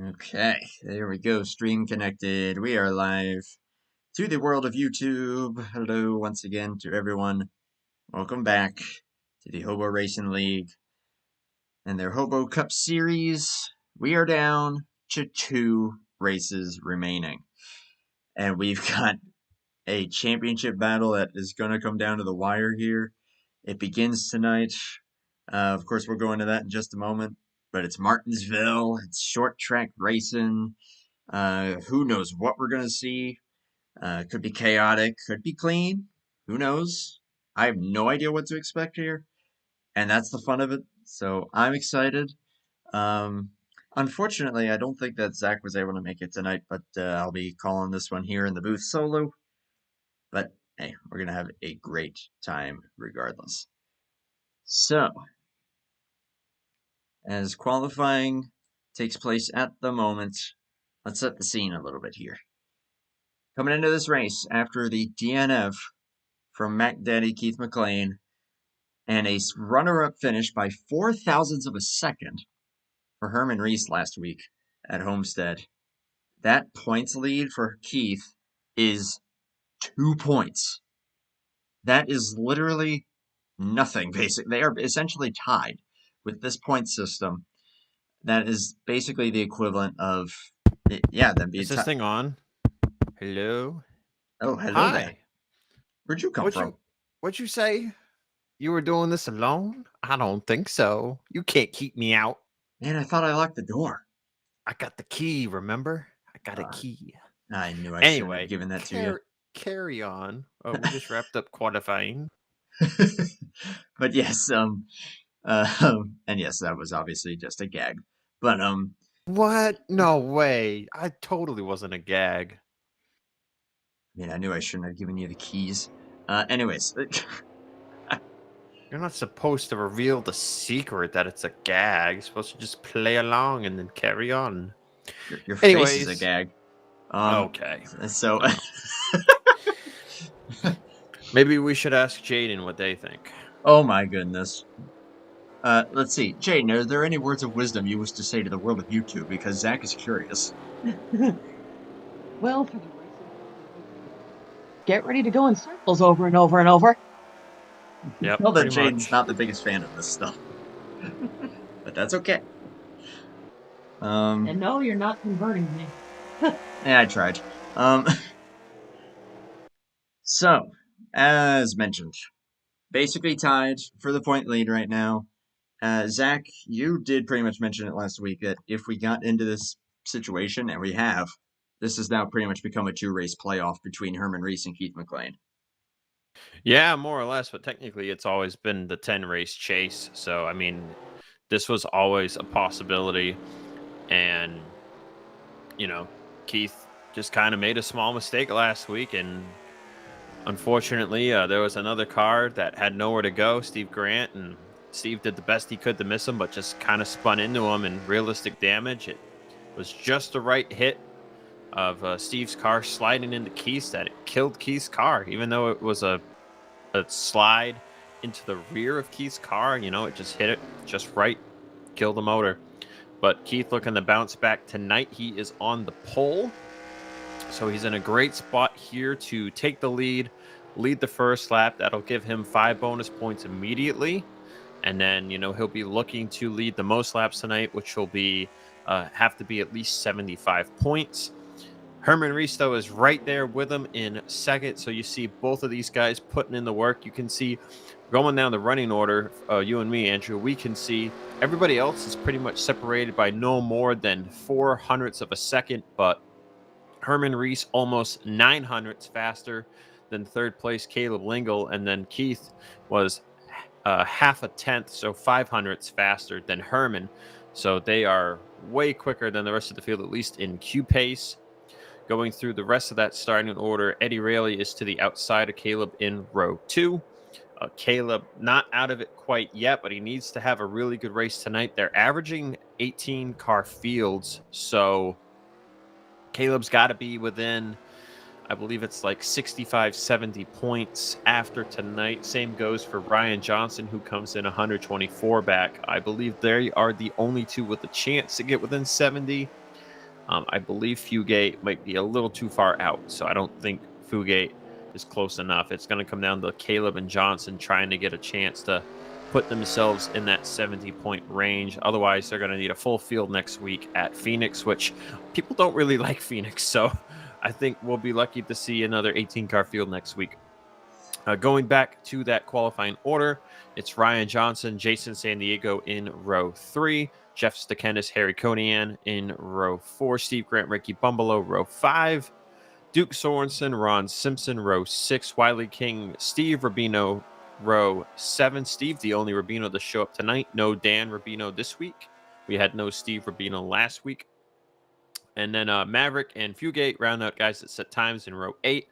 Okay, there we go. Stream connected. We are live to the world of YouTube. Hello once again to everyone. Welcome back to the HOBO Racing League and their HOBO Cup Series. We are down to 2 races remaining. And we've got a championship battle that is going to come down to the wire here. It begins tonight. Of course, we'll go into that in just a moment. But it's Martinsville. It's short track racing. Who knows what we're going to see? Could be chaotic, could be clean. Who knows? I have no idea what to expect here. And that's the fun of it. So I'm excited. Um, Unfortunately, I don't think that Zach was able to make it tonight, but I'll be calling this one here in the booth solo. But hey, we're going to have a great time regardless. So, as qualifying takes place at the moment, let's set the scene a little bit here. Coming into this race after the DNF from Mac Daddy Keith McLean and a runner-up finish by 0.04 of a second for Herman Reese last week at Homestead. That points lead for Keith is 2 points. That is literally nothing, basically. They are essentially tied with this point system. That is basically the equivalent of, yeah, that'd be Is this thing on? Hello? Oh, hello Hi. there. Where'd you come from? What'd you say? You were doing this alone? I don't think so. You can't keep me out. Man, I thought I locked the door. I got the key, remember? I got a key. I knew I shouldn't have given that to you. Carry on. Oh, we just wrapped up qualifying. But yes, and yes, that was obviously just a gag. But What? No way. I totally wasn't a gag. I mean, I knew I shouldn't have given you the keys. Anyways. You're not supposed to reveal the secret that it's a gag. You're supposed to just play along and then carry on. Your face is a gag. Okay. So maybe we should ask Jaden what they think. Oh my goodness. Let's see. Jaden, are there any words of wisdom you wish to say to the world of YouTube? Because Zach is curious. Well, for the get ready to go in circles over and over and over. Yep. Well, that Jaden's not the biggest fan of this stuff. But that's okay. And no, you're not converting me. Yeah, I tried. So, as mentioned, basically tied for the point lead right now. Zach, you did pretty much mention it last week that if we got into this situation, and we have, this has now pretty much become a 2-race playoff between Herman Reese and Keith McLean. Yeah, more or less, but technically it's always been the 10-race chase. So, I mean, this was always a possibility. And, you know, Keith just kind of made a small mistake last week. And unfortunately, there was another car that had nowhere to go, Steve Grant. And Steve did the best he could to miss him, but just kind of spun into him in realistic damage. It was just the right hit of Steve's car sliding into Keith's that it killed Keith's car, even though it was a slide into the rear of Keith's car. You know, it just hit it just right, killed the motor. But Keith looking to bounce back tonight. He is on the pole, so he's in a great spot here to take the lead the first lap. That'll give him 5 bonus points immediately. And then, you know, he'll be looking to lead the most laps tonight, which will be have to be at least 75 points. Herman Reese, though, is right there with him in second. So you see both of these guys putting in the work. You can see going down the running order, you and me, Andrew, we can see everybody else is pretty much separated by no more than 0.04 of a second. But Herman Reese almost 0.09 faster than third place Caleb Lingle. And then Keith was 0.5 tenth, so 0.05 faster than Herman. So they are way quicker than the rest of the field, at least in Q pace. Going through the rest of that starting order, Eddie Rayleigh is to the outside of Caleb in row 2. Caleb not out of it quite yet, but he needs to have a really good race tonight. They're averaging 18 car fields, so Caleb's got to be within, I believe it's like 65, 70 points after tonight. Same goes for Ryan Johnson, who comes in 124 back. I believe they are the only two with a chance to get within 70. I believe Fugate might be a little too far out, so I don't think Fugate is close enough. It's going to come down to Caleb and Johnson trying to get a chance to put themselves in that 70-point range. Otherwise, they're going to need a full field next week at Phoenix, which people don't really like Phoenix. So I think we'll be lucky to see another 18-car field next week. Going back to that qualifying order, it's Ryan Johnson, Jason San Diego in row 3, Jeff Stekenis, Harry Conian in row 4, Steve Grant, Ricky Bumbalo, row 5, Duke Sorensen, Ron Simpson, row 6, Wiley King, Steve Rubino, row 7. Steve, the only Rubino to show up tonight. No Dan Rubino this week. We had no Steve Rubino last week. And then Maverick and Fugate round out guys that set times in row 8.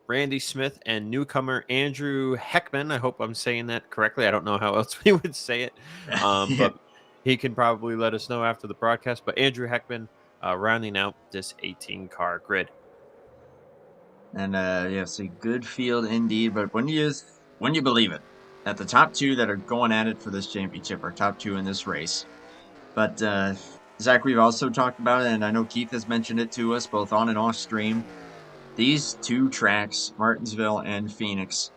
Randy Smith and newcomer Andrew Heckman. I hope I'm saying that correctly. I don't know how else we would say it, but he can probably let us know after the broadcast. But Andrew Heckman rounding out this 18-car grid. And yes, a good field indeed. But when you believe it, that the top 2 that are going at it for this championship are top 2 in this race. But Zach, we've also talked about it, and I know Keith has mentioned it to us both on and off stream. These 2 tracks, Martinsville and Phoenix,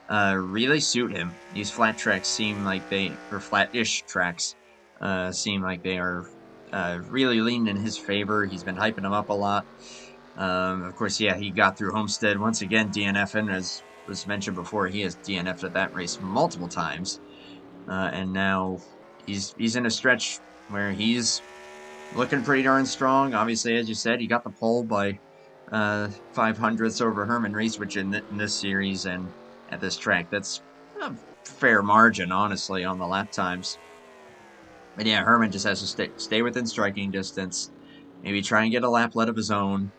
really suit him. These flat tracks seem like or flat-ish tracks, seem like they are really leaning in his favor. He's been hyping them up a lot. Of course, yeah, he got through Homestead once again, DNFing, as was mentioned before. He has DNF'd at that race multiple times, and now he's in a stretch where he's looking pretty darn strong. Obviously, as you said, he got the pole by 500ths over Herman Reese, which in this series and at this track, that's a fair margin, honestly, on the lap times. But yeah, Herman just has to stay within striking distance, maybe try and get a lap lead of his own,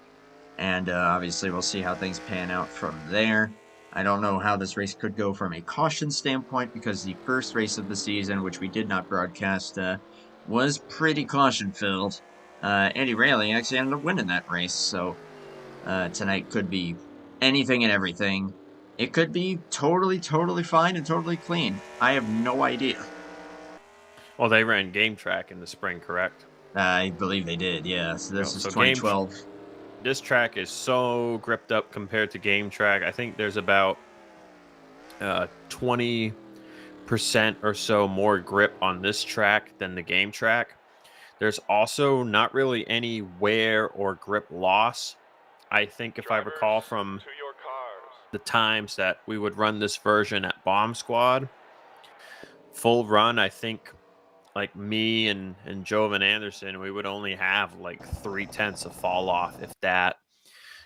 and obviously we'll see how things pan out from there. I don't know how this race could go from a caution standpoint, because the first race of the season, which we did not broadcast, was pretty caution-filled. Andy Rayleigh actually ended up winning that race, so tonight could be anything and everything. It could be totally fine and totally clean. I have no idea. Well, they ran Game Track in the spring, correct? I believe they did, yeah. So this is 2012. This track is so gripped up compared to Game Track. I think there's about 20% or so more grip on this track than the Game Track. There's also not really any wear or grip loss. I think if I recall from the times that we would run this version at Bomb Squad, full run, I think like me and Jovan Anderson, we would only have like 0.3 of fall off, if that.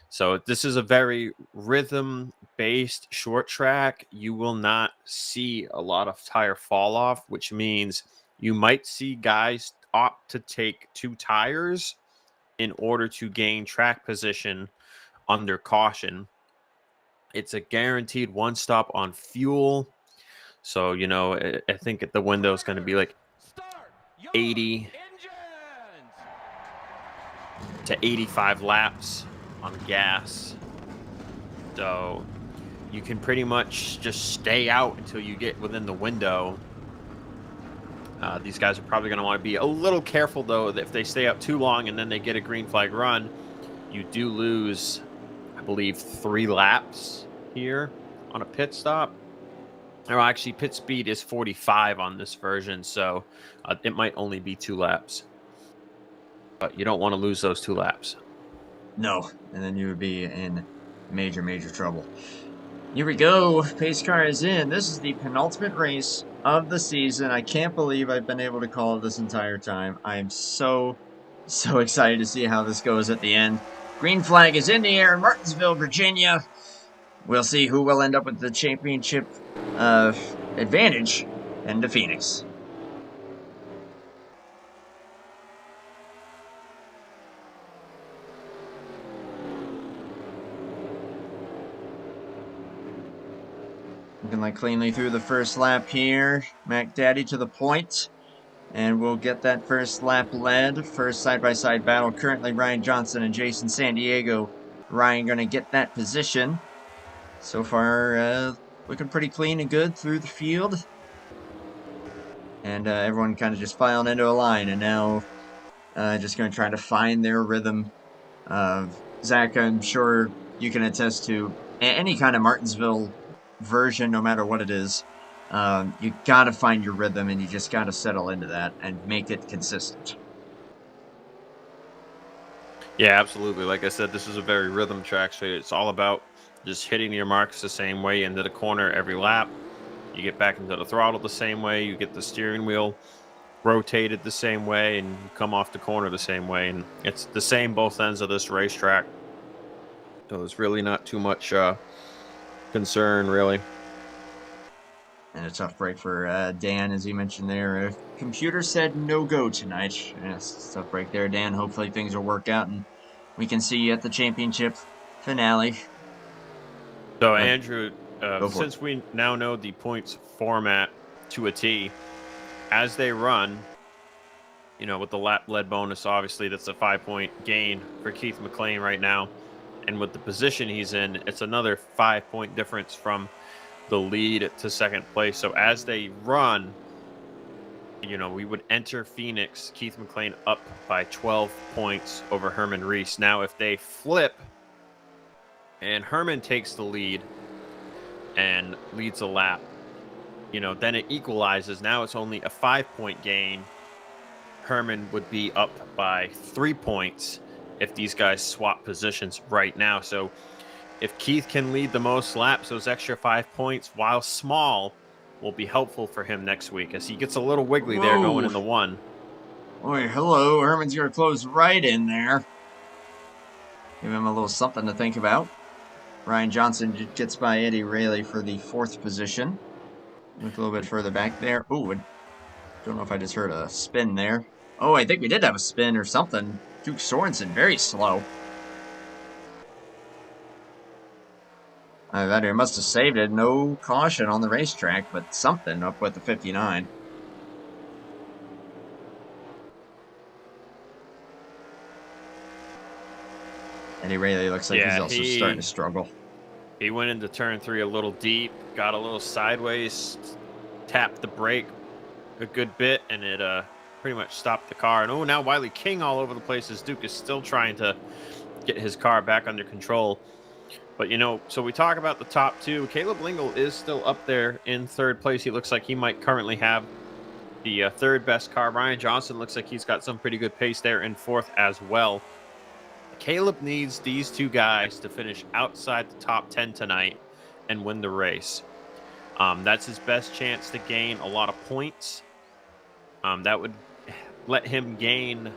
So this is a very rhythm-based short track. You will not see a lot of tire fall off, which means you might see guys opt to take 2 tires in order to gain track position under caution. It's a guaranteed 1 stop on fuel. So, you know, I think the window is going to be like 80 to 85 laps on gas. So you can pretty much just stay out until you get within the window. These guys are probably going to want to be a little careful, though, that if they stay out too long and then they get a green flag run, you do lose, I believe, 3 laps here on a pit stop. Or actually, pit speed is 45 on this version, so it might only be 2 laps. But you don't want to lose those 2 laps. No, and then you would be in major trouble. Here we go. Pace car is in. This is the penultimate race of the season. I can't believe I've been able to call it this entire time. I am so excited to see how this goes at the end. Green flag is in the air in Martinsville, Virginia. We'll see who will end up with the championship advantage into Phoenix. Looking like cleanly through the first lap here. Mac Daddy to the point. And we'll get that first lap led. First side-by-side battle. Currently Ryan Johnson and Jason San Diego. Ryan going to get that position. So far, looking pretty clean and good through the field. And everyone kind of just filing into a line. And now Just going to try to find their rhythm. Zach, I'm sure you can attest to any kind of Martinsville version, no matter what it is. You got to find your rhythm, and you just got to settle into that and make it consistent. Yeah, absolutely. Like I said, this is a very rhythm track, so it's all about just hitting your marks the same way into the corner every lap. You get back into the throttle the same way. You get the steering wheel rotated the same way, and you come off the corner the same way. And it's the same both ends of this racetrack. So there's really not too much concern, really. And a tough break for Dan, as you mentioned there. Computer said no go tonight. Yes, tough break there, Dan. Hopefully things will work out and we can see you at the championship finale. So, Andrew, since we now know the points format to a T, as they run, with the lap lead bonus, obviously that's a 5-point gain for Keith McLean right now. And with the position he's in, it's another 5-point difference from the lead to second place. So as they run, we would enter Phoenix, Keith McLean up by 12 points over Herman Reese. Now, if they flip and Herman takes the lead and leads a lap, then it equalizes. Now it's only a 5-point gain. Herman would be up by 3 points if these guys swap positions right now. So if Keith can lead the most laps, those extra 5 points, while small, will be helpful for him next week as he gets a little wiggly there going in the 1. Boy, hello. Herman's going to close right in there. Give him a little something to think about. Ryan Johnson gets by Eddie Rayleigh for the 4th position. Look a little bit further back there. Oh, don't know if I just heard a spin there. Oh, I think we did have a spin or something. Duke Sorensen, very slow. That he must have saved it. No caution on the racetrack, but something up with the 59. Eddie Rayleigh looks like he's also starting to struggle. He went into turn 3 a little deep, got a little sideways, tapped the brake a good bit, and it pretty much stopped the car. And now Wiley King all over the place as Duke is still trying to get his car back under control. But, so we talk about the top 2. Caleb Lingle is still up there in 3rd place. He looks like he might currently have the 3rd best car. Ryan Johnson looks like he's got some pretty good pace there in 4th as well. Caleb needs these 2 guys to finish outside the top 10 tonight and win the race. That's his best chance to gain a lot of points. That would let him gain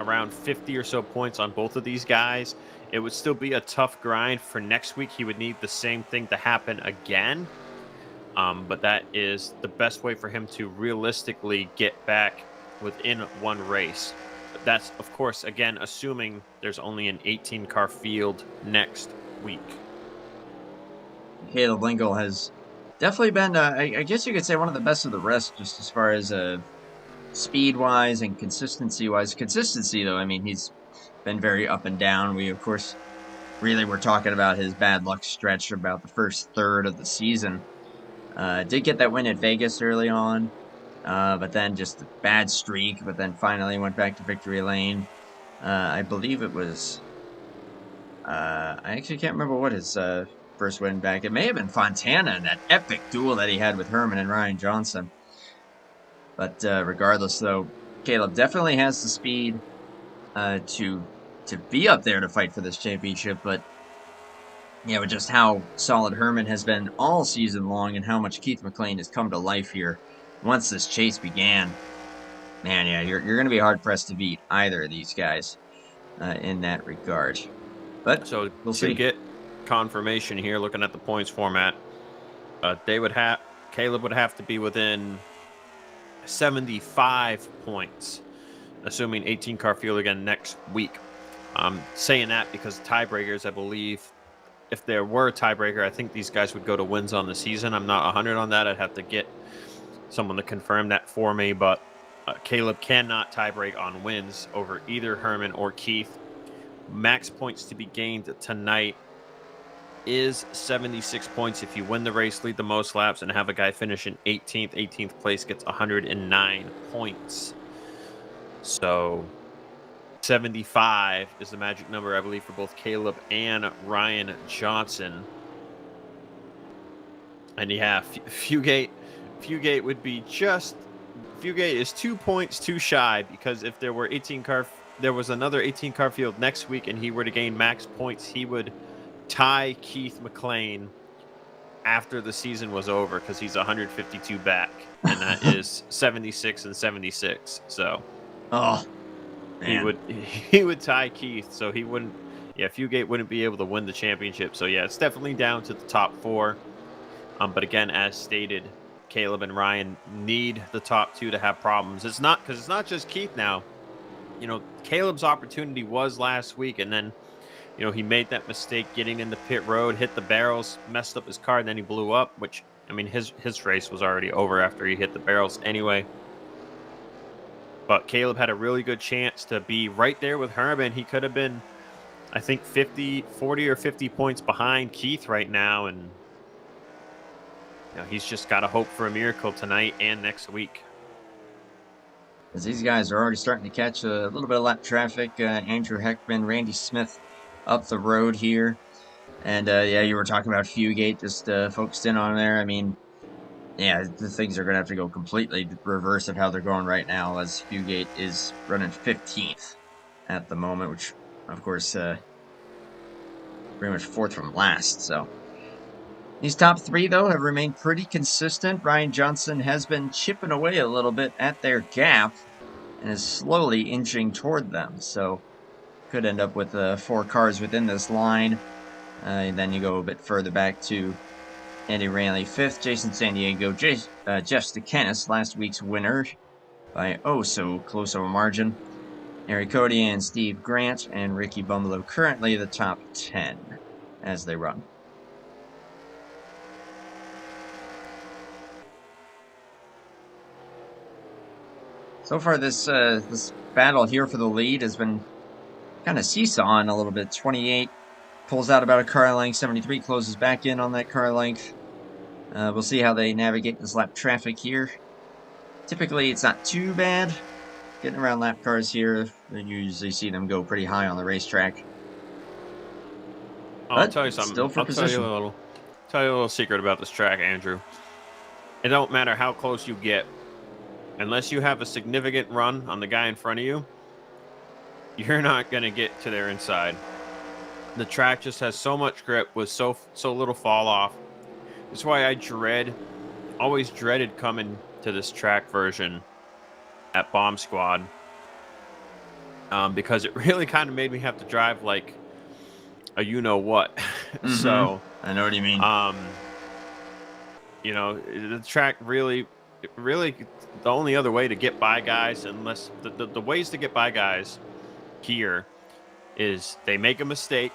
around 50 or so points on both of these guys. It would still be a tough grind for next week. He would need the same thing to happen again. But that is the best way for him to realistically get back within 1 race. But that's, of course, again, assuming there's only an 18-car field next week. Caleb Lingle has definitely been, I guess you could say, one of the best of the rest, just as far as speed-wise and consistency-wise. Consistency, though, I mean, he's been very up and down. We, of course, really were talking about his bad luck stretch about the first third of the season. Did get that win at Vegas early on, but then just a bad streak, but then finally went back to victory lane. I believe it was... I actually can't remember what his first win back. It may have been Fontana in that epic duel that he had with Herman and Ryan Johnson. But regardless, though, Caleb definitely has the speed to be up there to fight for this championship. But, just how solid Herman has been all season long and how much Keith McLean has come to life here once this chase began. Man, yeah, you're going to be hard-pressed to beat either of these guys in that regard. But so we'll see. To get confirmation here, looking at the points format, Caleb would have to be within 75 points, assuming 18-car field again next week. Saying that because tiebreakers, I believe, if there were a tiebreaker, I think these guys would go to wins on the season. I'm not 100 on that. I'd have to get someone to confirm that for me, but Caleb cannot tiebreak on wins over either Herman or Keith. Max points to be gained tonight is 76 points. If you win the race, lead the most laps, and have a guy finish in 18th place gets 109 points. So 75 is the magic number, I believe, for both Caleb and Ryan Johnson. And yeah, Fugate would be just... Fugate is 2 points too shy, because if there were there was another 18 car field next week and he were to gain max points, he would tie Keith McLean after the season was over, because he's 152 back, and that is 76 and 76. So Oh, man. he would tie Keith, so he wouldn't... Yeah, Fugate wouldn't be able to win the championship. So yeah, it's definitely down to the top 4. But again, as stated, Caleb and Ryan need the top 2 to have problems. It's not just Keith now. You know, Caleb's opportunity was last week, and then, you know, he made that mistake getting in the pit road, hit the barrels, messed up his car, and then he blew up, which, I mean, his race was already over after he hit the barrels anyway. But Caleb had a really good chance to be right there with Herman. He could have been, I think, 40 or 50 points behind Keith right now, and you know, he's just got to hope for a miracle tonight and next week. As these guys are already starting to catch a little bit of lap traffic. Andrew Heckman, Randy Smith up the road here. And yeah, you were talking about Fugate, just focused in on there. I mean, yeah, the things are going to have to go completely reverse of how they're going right now, as Fugate is running 15th at the moment, which, of course, pretty much 4th from last, so... These top 3, though, have remained pretty consistent. Ryan Johnson has been chipping away a little bit at their gap and is slowly inching toward them. So, could end up with 4 cars within this line. And then you go a bit further back to Andy Ranley 5th, Jason San Diego, Jeff Stakanis, last week's winner by so close of a margin. Eric Cody and Steve Grant and Ricky Bumbelow currently the top 10 as they run. So far, this battle here for the lead has been kind of seesawing a little bit. 28 pulls out about a car length. 73 closes back in on that car length. We'll see how they navigate this lap traffic here. Typically, it's not too bad. Getting around lap cars here, you usually see them go pretty high on the racetrack. I'll tell you something. Still for position. Tell you a little secret about this track, Andrew. It don't matter how close you get. Unless you have a significant run on the guy in front of you, you're not going to get to their inside. The track just has so much grip with so little fall off. That's why I always dreaded coming to this track version at Bomb Squad. Because it really kind of made me have to drive like a you-know-what. Mm-hmm. So, I know what you mean. You know, the track really, the only other way to get by guys, unless the ways to get by guys here is they make a mistake,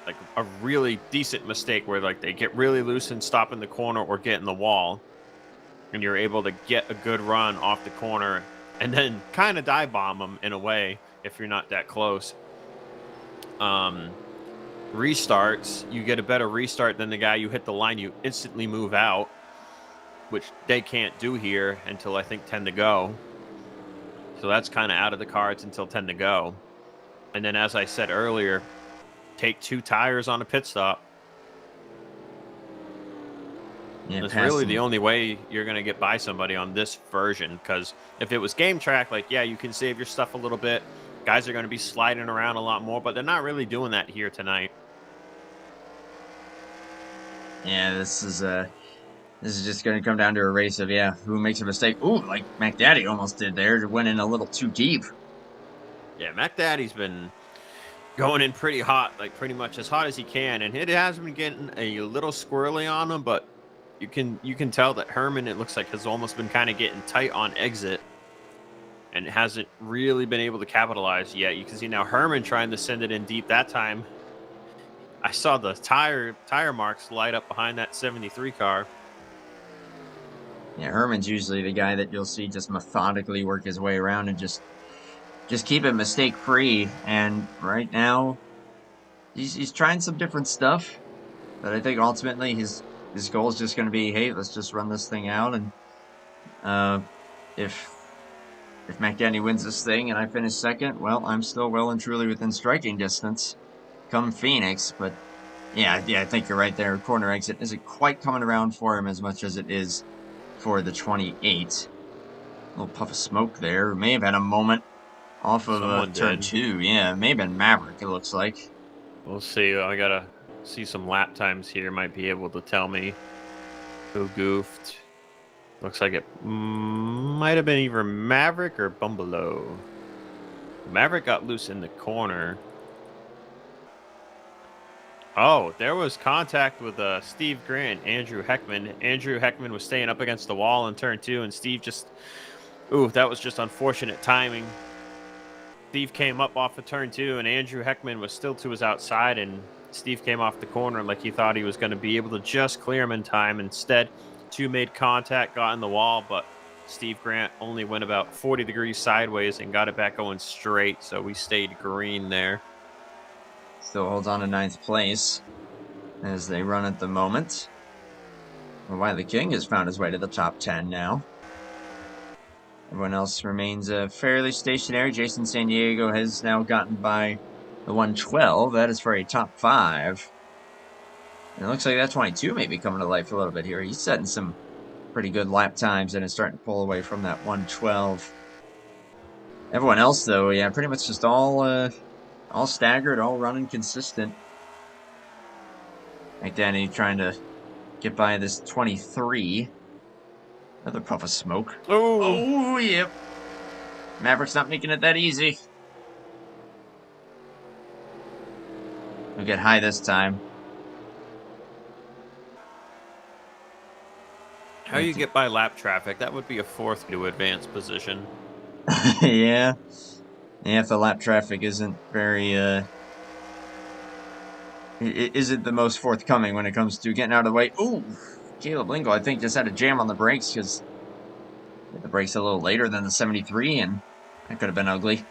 like a really decent mistake where like they get really loose and stop in the corner or get in the wall, and you're able to get a good run off the corner and then kind of dive bomb them in a way if you're not that close. Restarts, you get a better restart than the guy you hit the line, you instantly move out, which they can't do here until I think 10 to go. So that's kind of out of the cards until 10 to go. And then, as I said earlier, take 2 tires on a pit stop. Yeah, that's really the only way you're going to get by somebody on this version, because if it was game track, like, yeah, you can save your stuff a little bit. Guys are going to be sliding around a lot more, but they're not really doing that here tonight. Yeah, this is just going to come down to a race of, who makes a mistake. Ooh, like Mac Daddy almost did there. Went in a little too deep. Yeah, Mac Daddy's been going in pretty hot, like pretty much as hot as he can. And it has been getting a little squirrely on him, but you can tell that Herman, it looks like, has almost been kind of getting tight on exit and hasn't really been able to capitalize yet. You can see now Herman trying to send it in deep that time. I saw the tire marks light up behind that 73 car. Yeah, Herman's usually the guy that you'll see just methodically work his way around and just keep it mistake-free. And right now, he's trying some different stuff. But I think ultimately his goal is just going to be, hey, let's just run this thing out. And if if McDaddy wins this thing and I finish second, well, I'm still well and truly within striking distance come Phoenix. But yeah, I think you're right there. Corner exit isn't quite coming around for him as much as it is for the 28. Little puff of smoke there. May have had a moment off of Someone turn did. 2. Yeah, may have been Maverick, it looks like. We'll see. I gotta see some lap times here. Might be able to tell me who goofed. Looks like it might have been either Maverick or Bumbelow. Maverick got loose in the corner. Oh, there was contact with Steve Grant, Andrew Heckman. Andrew Heckman was staying up against the wall in turn 2, and Steve just... Ooh, that was just unfortunate timing. Steve came up off of turn 2, and Andrew Heckman was still to his outside, and Steve came off the corner like he thought he was going to be able to just clear him in time. Instead, 2 made contact, got in the wall, but Steve Grant only went about 40 degrees sideways and got it back going straight, so we stayed green there. Still holds on to 9th place as they run at the moment. Wiley King has found his way to the top 10 now. Everyone else remains fairly stationary. Jason San Diego has now gotten by the 112. That is for a top 5. And it looks like that 22 may be coming to life a little bit here. He's setting some pretty good lap times and is starting to pull away from that 112. Everyone else, though, yeah, pretty much just all staggered, all running consistent. McDaddy trying to get by this 23. Another puff of smoke. Oh, yep. Maverick's not making it that easy. We'll get high this time. How you get by lap traffic? That would be a 4th to advance position. Yeah. Yeah, if the lap traffic isn't very, isn't the most forthcoming when it comes to getting out of the way. Ooh, Caleb Lingle, I think, just had a jam on the brakes because the brakes a little later than the 73, and that could have been ugly.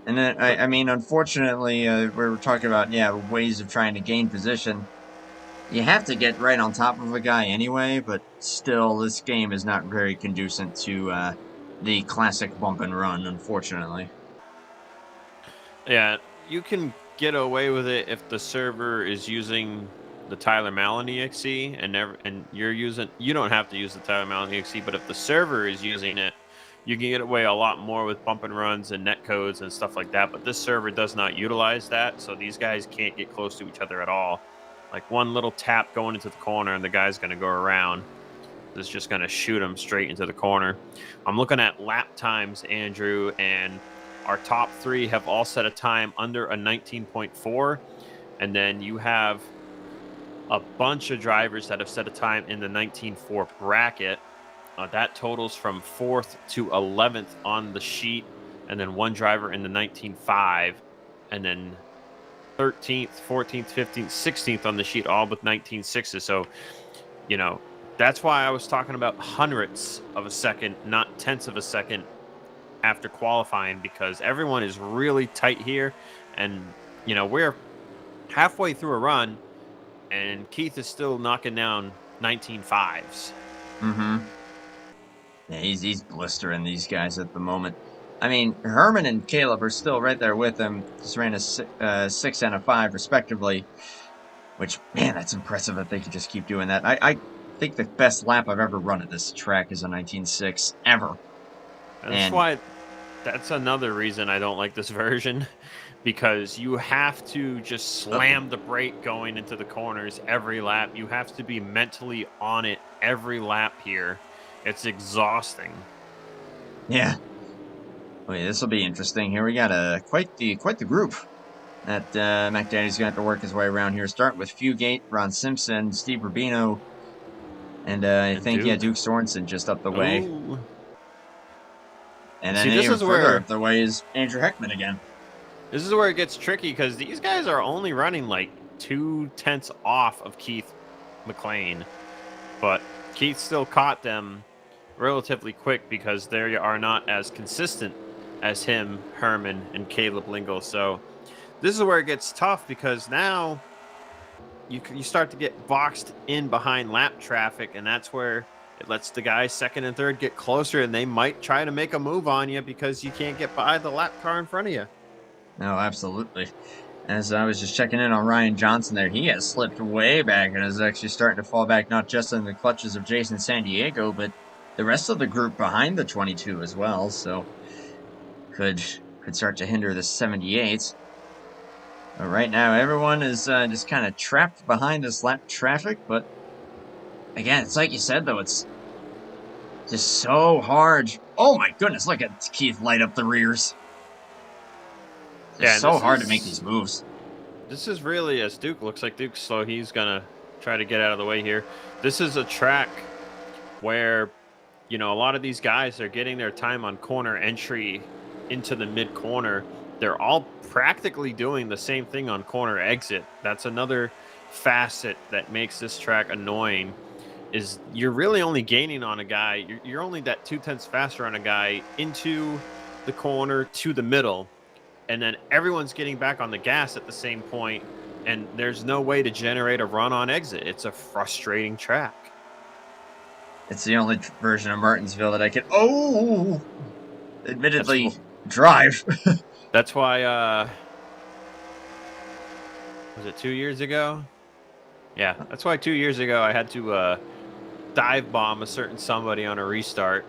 And then, I mean, unfortunately, we're talking about, yeah, ways of trying to gain position. You have to get right on top of a guy anyway, but still, this game is not very conducive to the classic bump and run, unfortunately. Yeah, you can get away with it if the server is using the Tyler Mallon EXE and you don't have to use the Tyler Mallon EXE, but if the server is using it, you can get away a lot more with bump and runs and net codes and stuff like that. But this server does not utilize that, so these guys can't get close to each other at all. Like one little tap going into the corner and the guy's going to go around. This is just going to shoot him straight into the corner. I'm looking at lap times, Andrew, and our top 3 have all set a time under a 19.4. And then you have a bunch of drivers that have set a time in the 19.4 bracket. That totals from 4th to 11th on the sheet. And then one driver in the 19.5. And then 13th, 14th, 15th, 16th on the sheet, all with 19.6s. So, you know, that's why I was talking about hundredths of a second, not tenths of a second after qualifying, because everyone is really tight here. And, you know, we're halfway through a run, and Keith is still knocking down 19.5s. Mm-hmm. Yeah, he's blistering these guys at the moment. I mean, Herman and Caleb are still right there with him. Just ran a 6 and a 5, respectively. Which, man, that's impressive that they could just keep doing that. I think the best lap I've ever run at this track is a 19.6, ever. That's another reason I don't like this version. Because you have to just slam the brake going into the corners every lap. You have to be mentally on it every lap here. It's exhausting. Yeah. Wait, this will be interesting. Here we got quite the group that McDaddy's going to have to work his way around here. Start with Fugate, Ron Simpson, Steve Rubino, and I think, Duke. Yeah, Duke Sorensen just up the way. Ooh. And then even further up the way is Andrew Heckman again. This is where it gets tricky, because these guys are only running like 0.2 off of Keith McLean. But Keith still caught them relatively quick because they are not as consistent as him, Herman, and Caleb Lingle. So this is where it gets tough, because now you start to get boxed in behind lap traffic, and that's where It lets the guys second and third get closer, and they might try to make a move on you because you can't get by the lap car in front of you. No, absolutely. As I was just checking in on Ryan Johnson there, he has slipped way back and is actually starting to fall back not just in the clutches of Jason San Diego, but the rest of the group behind the 22 as well. So could start to hinder the 78. But right now, everyone is just kind of trapped behind this lap traffic. But again, it's like you said, though, it's just so hard. Oh my goodness, look at Keith light up the rears. It's so hard to make these moves. This is really, as Duke looks like Duke's slow, he's going to try to get out of the way here. This is a track where, you know, a lot of these guys are getting their time on corner entry into the mid corner. They're all practically doing the same thing on corner exit. That's another facet that makes this track annoying, is you're really only gaining on a guy. You're only that 0.2 faster on a guy into the corner to the middle. And then everyone's getting back on the gas at the same point, and there's no way to generate a run on exit. It's a frustrating track. It's the only version of Martinsville that I can, admittedly, drive. That's why, was it 2 years ago? Yeah, that's why 2 years ago I had to dive bomb a certain somebody on a restart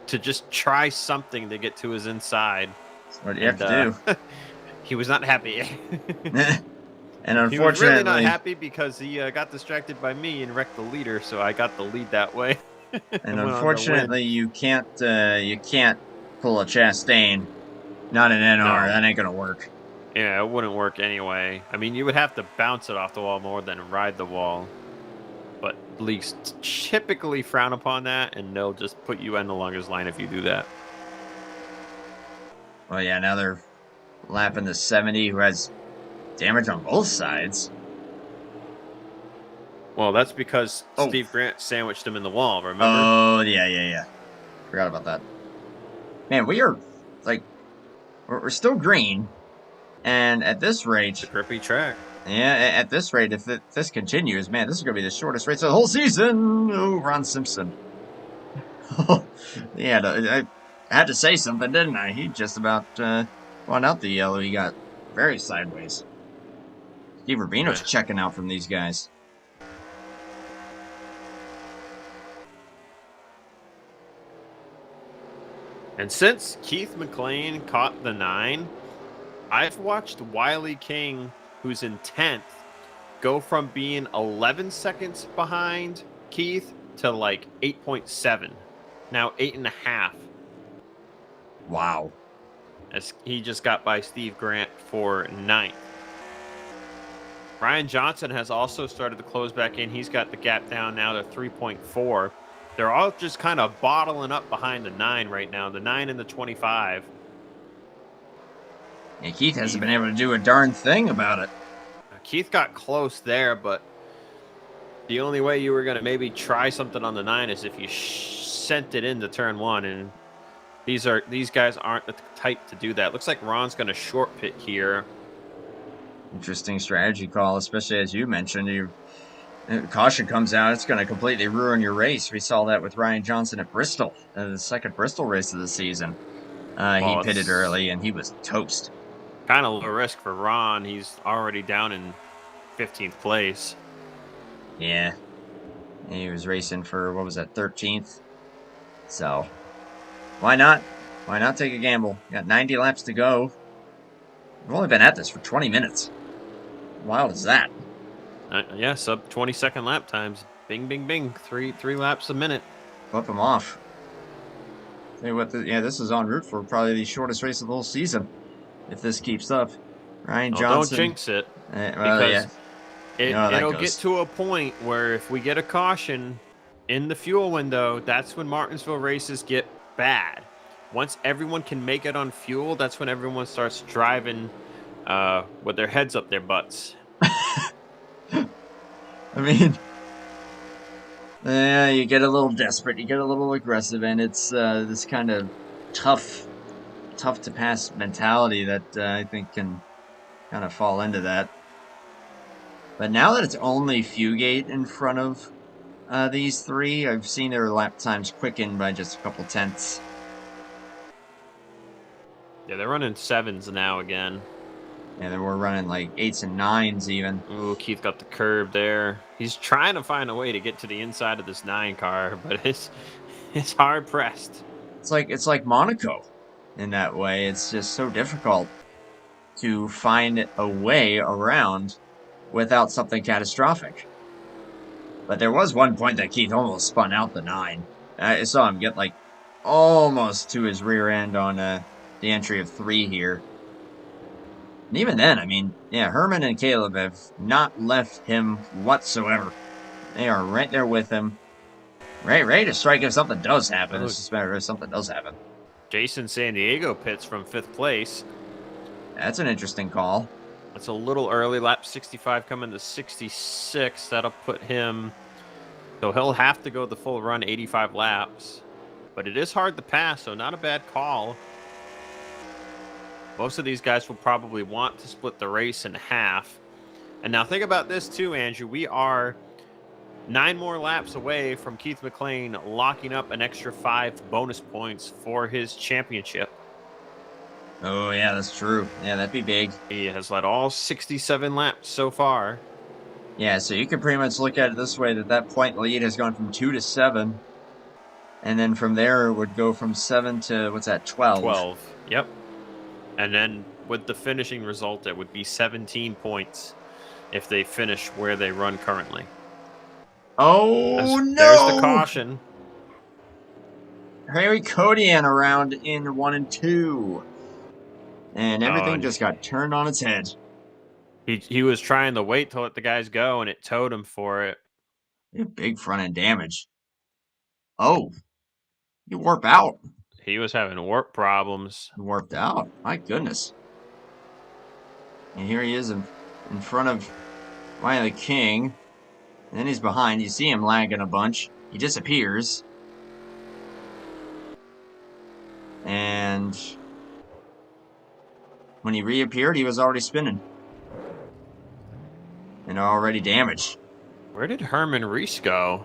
to just try something to get to his inside. That's what you have to do. He was not happy. And unfortunately, he was really not happy because he got distracted by me and wrecked the leader, so I got the lead that way. And unfortunately, you can't pull a Chastain, not an NR. No. That ain't gonna work. Yeah, it wouldn't work anyway. I mean, you would have to bounce it off the wall more than ride the wall. But leagues typically frown upon that, and they'll just put you in the longest line if you do that. Well, yeah, now they're lapping the 70, who has damage on both sides. Well, that's because Steve Grant sandwiched him in the wall, remember? Oh, yeah. Forgot about that. Man, we are, like, we're still green. And at this rate... It's a grippy track. Yeah, at this rate, if this continues, man, this is going to be the shortest race of the whole season. Oh, Ron Simpson. Yeah, I had to say something, didn't I? He just about won out the yellow. He got very sideways. Steve Rubino's checking out from these guys. And since Keith McLean caught the 9, I've watched Wiley King, who's in 10th, go from being 11 seconds behind Keith to like 8.7. Now 8.5. Wow. As he just got by Steve Grant for 9th. Ryan Johnson has also started to close back in. He's got the gap down now to 3.4. They're all just kind of bottling up behind the 9 right now, the 9 and the 25. Yeah, Keith hasn't been able to do a darn thing about it. Keith got close there, but the only way you were going to maybe try something on the 9 is if you sent it into turn 1, and these guys aren't the type to do that. Looks like Ron's going to short pit here. Interesting strategy call, especially as you mentioned. Caution comes out, it's going to completely ruin your race. We saw that with Ryan Johnson at Bristol, the second Bristol race of the season. He pitted early, and he was toast. Kind of low risk for Ron. He's already down in 15th place. Yeah. And he was racing for, 13th? So, why not? Why not take a gamble? Got 90 laps to go. We've only been at this for 20 minutes. How wild is that? Yeah, sub 20-second lap times. Bing, bing, bing. Three laps a minute. Flip them off. Tell you what, this is en route for probably the shortest race of the whole season, if this keeps up. Ryan Johnson. Don't jinx it. Because it'll get to a point where if we get a caution in the fuel window, that's when Martinsville races get bad. Once everyone can make it on fuel, that's when everyone starts driving with their heads up their butts. I mean, you get a little desperate, you get a little aggressive, and it's this kind of tough to pass mentality that I think can kind of fall into that. But now that it's only Fugate in front of These three, I've seen their lap times quicken by just a couple tenths. Yeah, they're running 7s now again. Yeah, they were running like 8s and 9s even. Ooh, Keith got the curb there. He's trying to find a way to get to the inside of this 9 car, but it's hard pressed. It's like Monaco in that way. It's just so difficult to find a way around without something catastrophic. But there was one point that Keith almost spun out the 9. I saw him get like almost to his rear end on the entry of 3 here. And even then, I mean, yeah, Herman and Caleb have not left him whatsoever. They are right there with him. Ready to strike if something does happen. It's just a matter of if something does happen. Jason San Diego pits from 5th place. That's an interesting call. That's a little early. Lap 65 coming to 66. That'll put him... So he'll have to go the full run, 85 laps. But it is hard to pass, so not a bad call. Most of these guys will probably want to split the race in half. And now think about this too, Andrew. We are 9 more laps away from Keith McLean locking up an extra 5 bonus points for his championship. Oh, yeah, that's true. Yeah, that'd be big. He has led all 67 laps so far. Yeah, so you can pretty much look at it this way, that point lead has gone from 2 to 7. And then from there, it would go from 7 to, what's that, 12? 12, yep. And then with the finishing result, it would be 17 points if they finish where they run currently. Oh, no! There's the caution. Harry Kodian around in 1 and 2. And everything just got turned on its head. He was trying to wait to let the guys go, and it towed him for it. Big front end damage. Oh, you warp out. He was having warp problems. He warped out. My goodness. And here he is in front of Riley King. And then he's behind. You see him lagging a bunch. He disappears. And when he reappeared, he was already spinning. And already damaged. Where did Herman Reese go?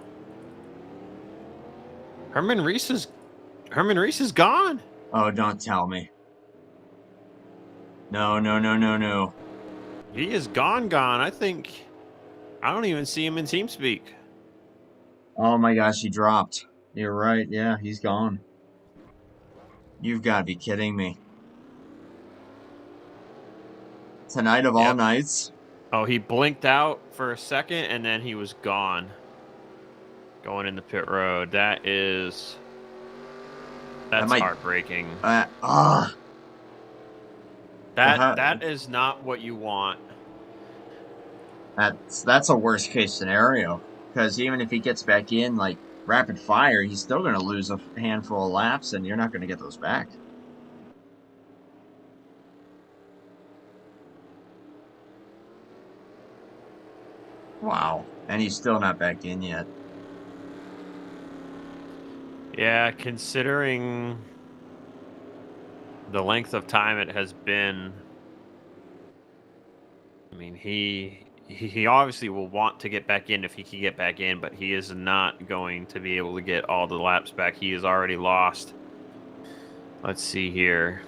Herman Reese is gone. Oh, don't tell me. No. He is gone. I don't even see him in TeamSpeak. Oh my gosh, he dropped. You're right. Yeah, he's gone. You've got to be kidding me. Tonight of all nights. Oh, he blinked out for a second, and then he was gone. Going in the pit road. That's heartbreaking. That is not what you want. That's a worst case scenario. Because even if he gets back in like rapid fire, he's still going to lose a handful of laps, and you're not going to get those back. Wow. And he's still not back in yet. Yeah, considering the length of time it has been, I mean, he obviously will want to get back in if he can get back in, but he is not going to be able to get all the laps back. He has already lost. Let's see here.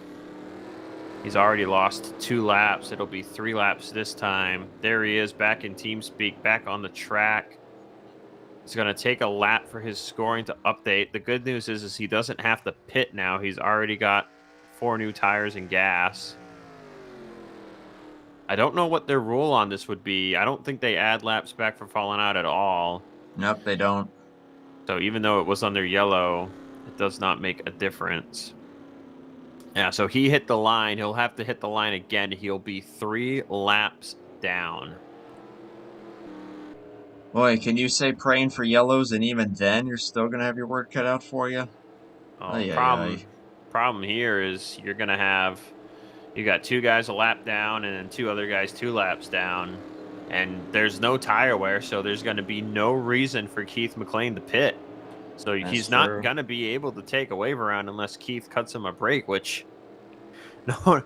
He's already lost 2 laps. It'll be 3 laps this time. There he is, back in TeamSpeak, back on the track. It's going to take a lap for his scoring to update. The good news is he doesn't have to pit now. He's already got 4 new tires and gas. I don't know what their rule on this would be. I don't think they add laps back for falling out at all. Nope, they don't. So even though it was under yellow, it does not make a difference. Yeah, so he hit the line. He'll have to hit the line again. He'll be 3 laps down. Boy, can you say praying for yellows, and even then you're still going to have your work cut out for you? Problem here is you're going to have... You got 2 guys a lap down and then 2 other guys 2 laps down. And there's no tire wear, so there's going to be no reason for Keith McLean to pit. So he's not going to be able to take a wave around unless Keith cuts him a break, which No,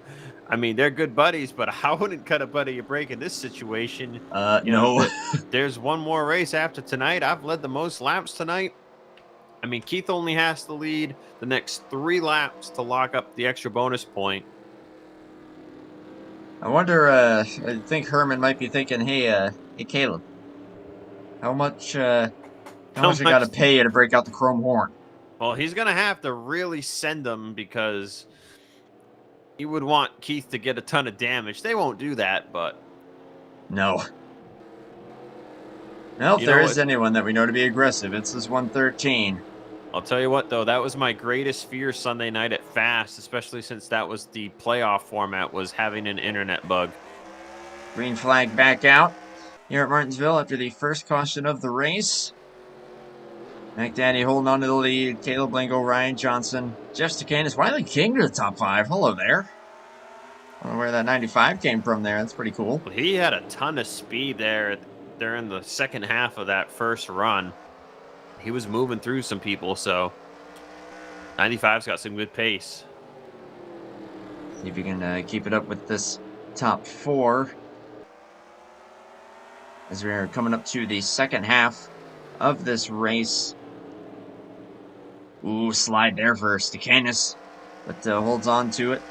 I mean, they're good buddies, but I wouldn't cut a buddy a break in this situation. No. There's one more race after tonight. I've led the most laps tonight. I mean, Keith only has to lead the next 3 laps to lock up the extra bonus point. I wonder, I think Herman might be thinking, hey Caleb, how much I gotta pay you to break out the chrome horn? Well, he's going to have to really send them because he would want Keith to get a ton of damage. They won't do that, but... No. Well, if there is anyone that we know to be aggressive, it's this 113. I'll tell you what, though, that was my greatest fear Sunday night at Fast, especially since that was the playoff format, was having an internet bug. Green flag back out here at Martinsville after the first caution of the race. McDaddy holding on to the lead. Caleb Lingo, Ryan Johnson, Jeff Stakanis, Wiley King to the top 5. Hello there. I don't know where that 95 came from there. That's pretty cool. Well, he had a ton of speed there during the second half of that first run. He was moving through some people, so 95's got some good pace. See if you can keep it up with this top 4. As we're coming up to the second half of this race. Ooh, slide there for Stakanis, but holds on to it.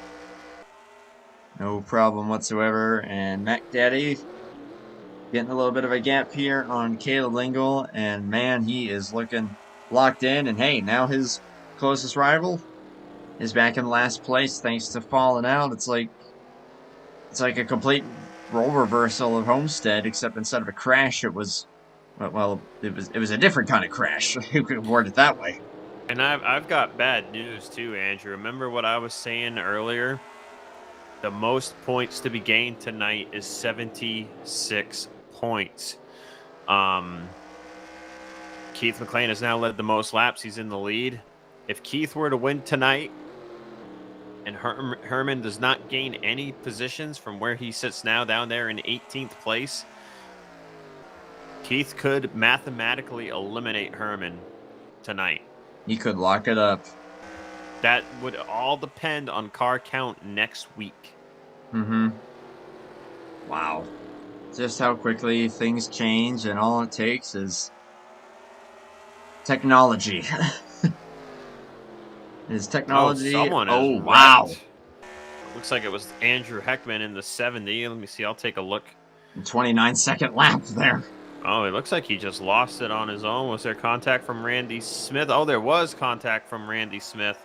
No problem whatsoever. And McDaddy getting a little bit of a gap here on Caleb Lingle. And man, he is looking locked in. And hey, now his closest rival is back in last place thanks to falling out. It's like a complete role reversal of Homestead, except instead of a crash, it was, well, it was a different kind of crash. You could word it that way. And I've got bad news too, Andrew. Remember what I was saying earlier? The most points to be gained tonight is 76 points. Keith McLean has now led the most laps. He's in the lead. If Keith were to win tonight and Herman does not gain any positions from where he sits now down there in 18th place, Keith could mathematically eliminate Herman tonight. He could lock it up. That would all depend on car count next week. Mm-hmm. Wow. Just how quickly things change, and all it takes is technology. Is technology... Oh, wow. Looks like it was Andrew Heckman in the 70. Let me see. I'll take a look. 29-second lap there. Oh, it looks like he just lost it on his own. Was there contact from Randy Smith? Oh, there was contact from Randy Smith.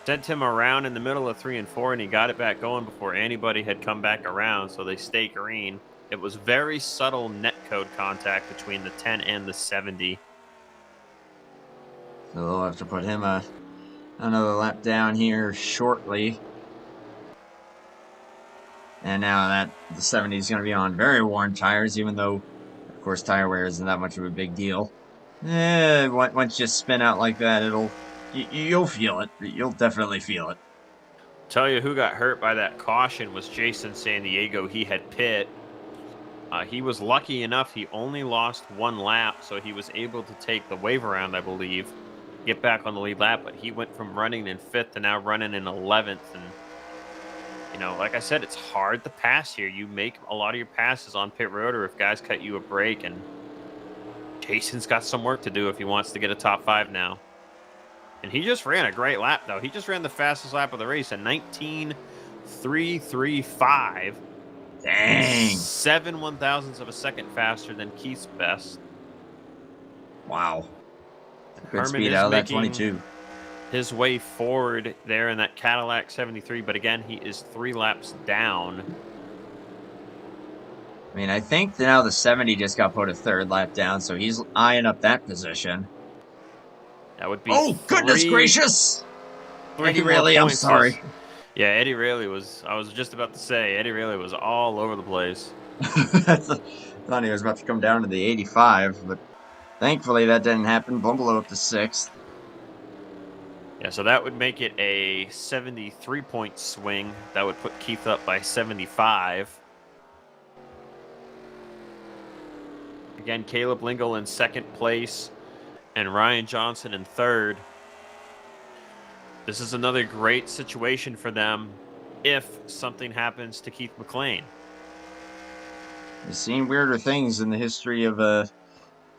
Sent him around in the middle of 3 and 4, and he got it back going before anybody had come back around, so they stay green. It was very subtle netcode contact between the 10 and the 70. So they'll have to put him another lap down here shortly. And now that the 70 is going to be on very worn tires, even though, of course, tire wear isn't that much of a big deal. Once you spin out like that, you'll feel it. You'll definitely feel it. Tell you who got hurt by that caution was Jason San Diego. He had pit. He was lucky enough. He only lost 1 lap, so he was able to take the wave around, I believe, get back on the lead lap. But he went from running in 5th to now running in 11th. And, you know, like I said, it's hard to pass here. You make a lot of your passes on pit road or if guys cut you a break. And Jason's got some work to do if he wants to get a top 5 now. And he just ran a great lap, though. He just ran the fastest lap of the race, a 19.335. Dang. 7 1,000ths of a second faster than Keith's best. Wow. Good Herman speed out of that 22. His way forward there in that Cadillac 73, but again, he is 3 laps down. I mean, I think now the 70 just got put a 3rd lap down, so he's eyeing up that position. That would be goodness gracious! Eddie Rayleigh, I'm sorry. Yeah, Eddie Rayleigh was, I was just about to say, Eddie Rayleigh was all over the place. I thought he was about to come down to the 85, but thankfully that didn't happen. Bumble up to 6th. Yeah, so that would make it a 73-point swing. That would put Keith up by 75. Again, Caleb Lingle in 2nd place and Ryan Johnson in 3rd. This is another great situation for them. if something happens to Keith McLean. You've seen weirder things in the history of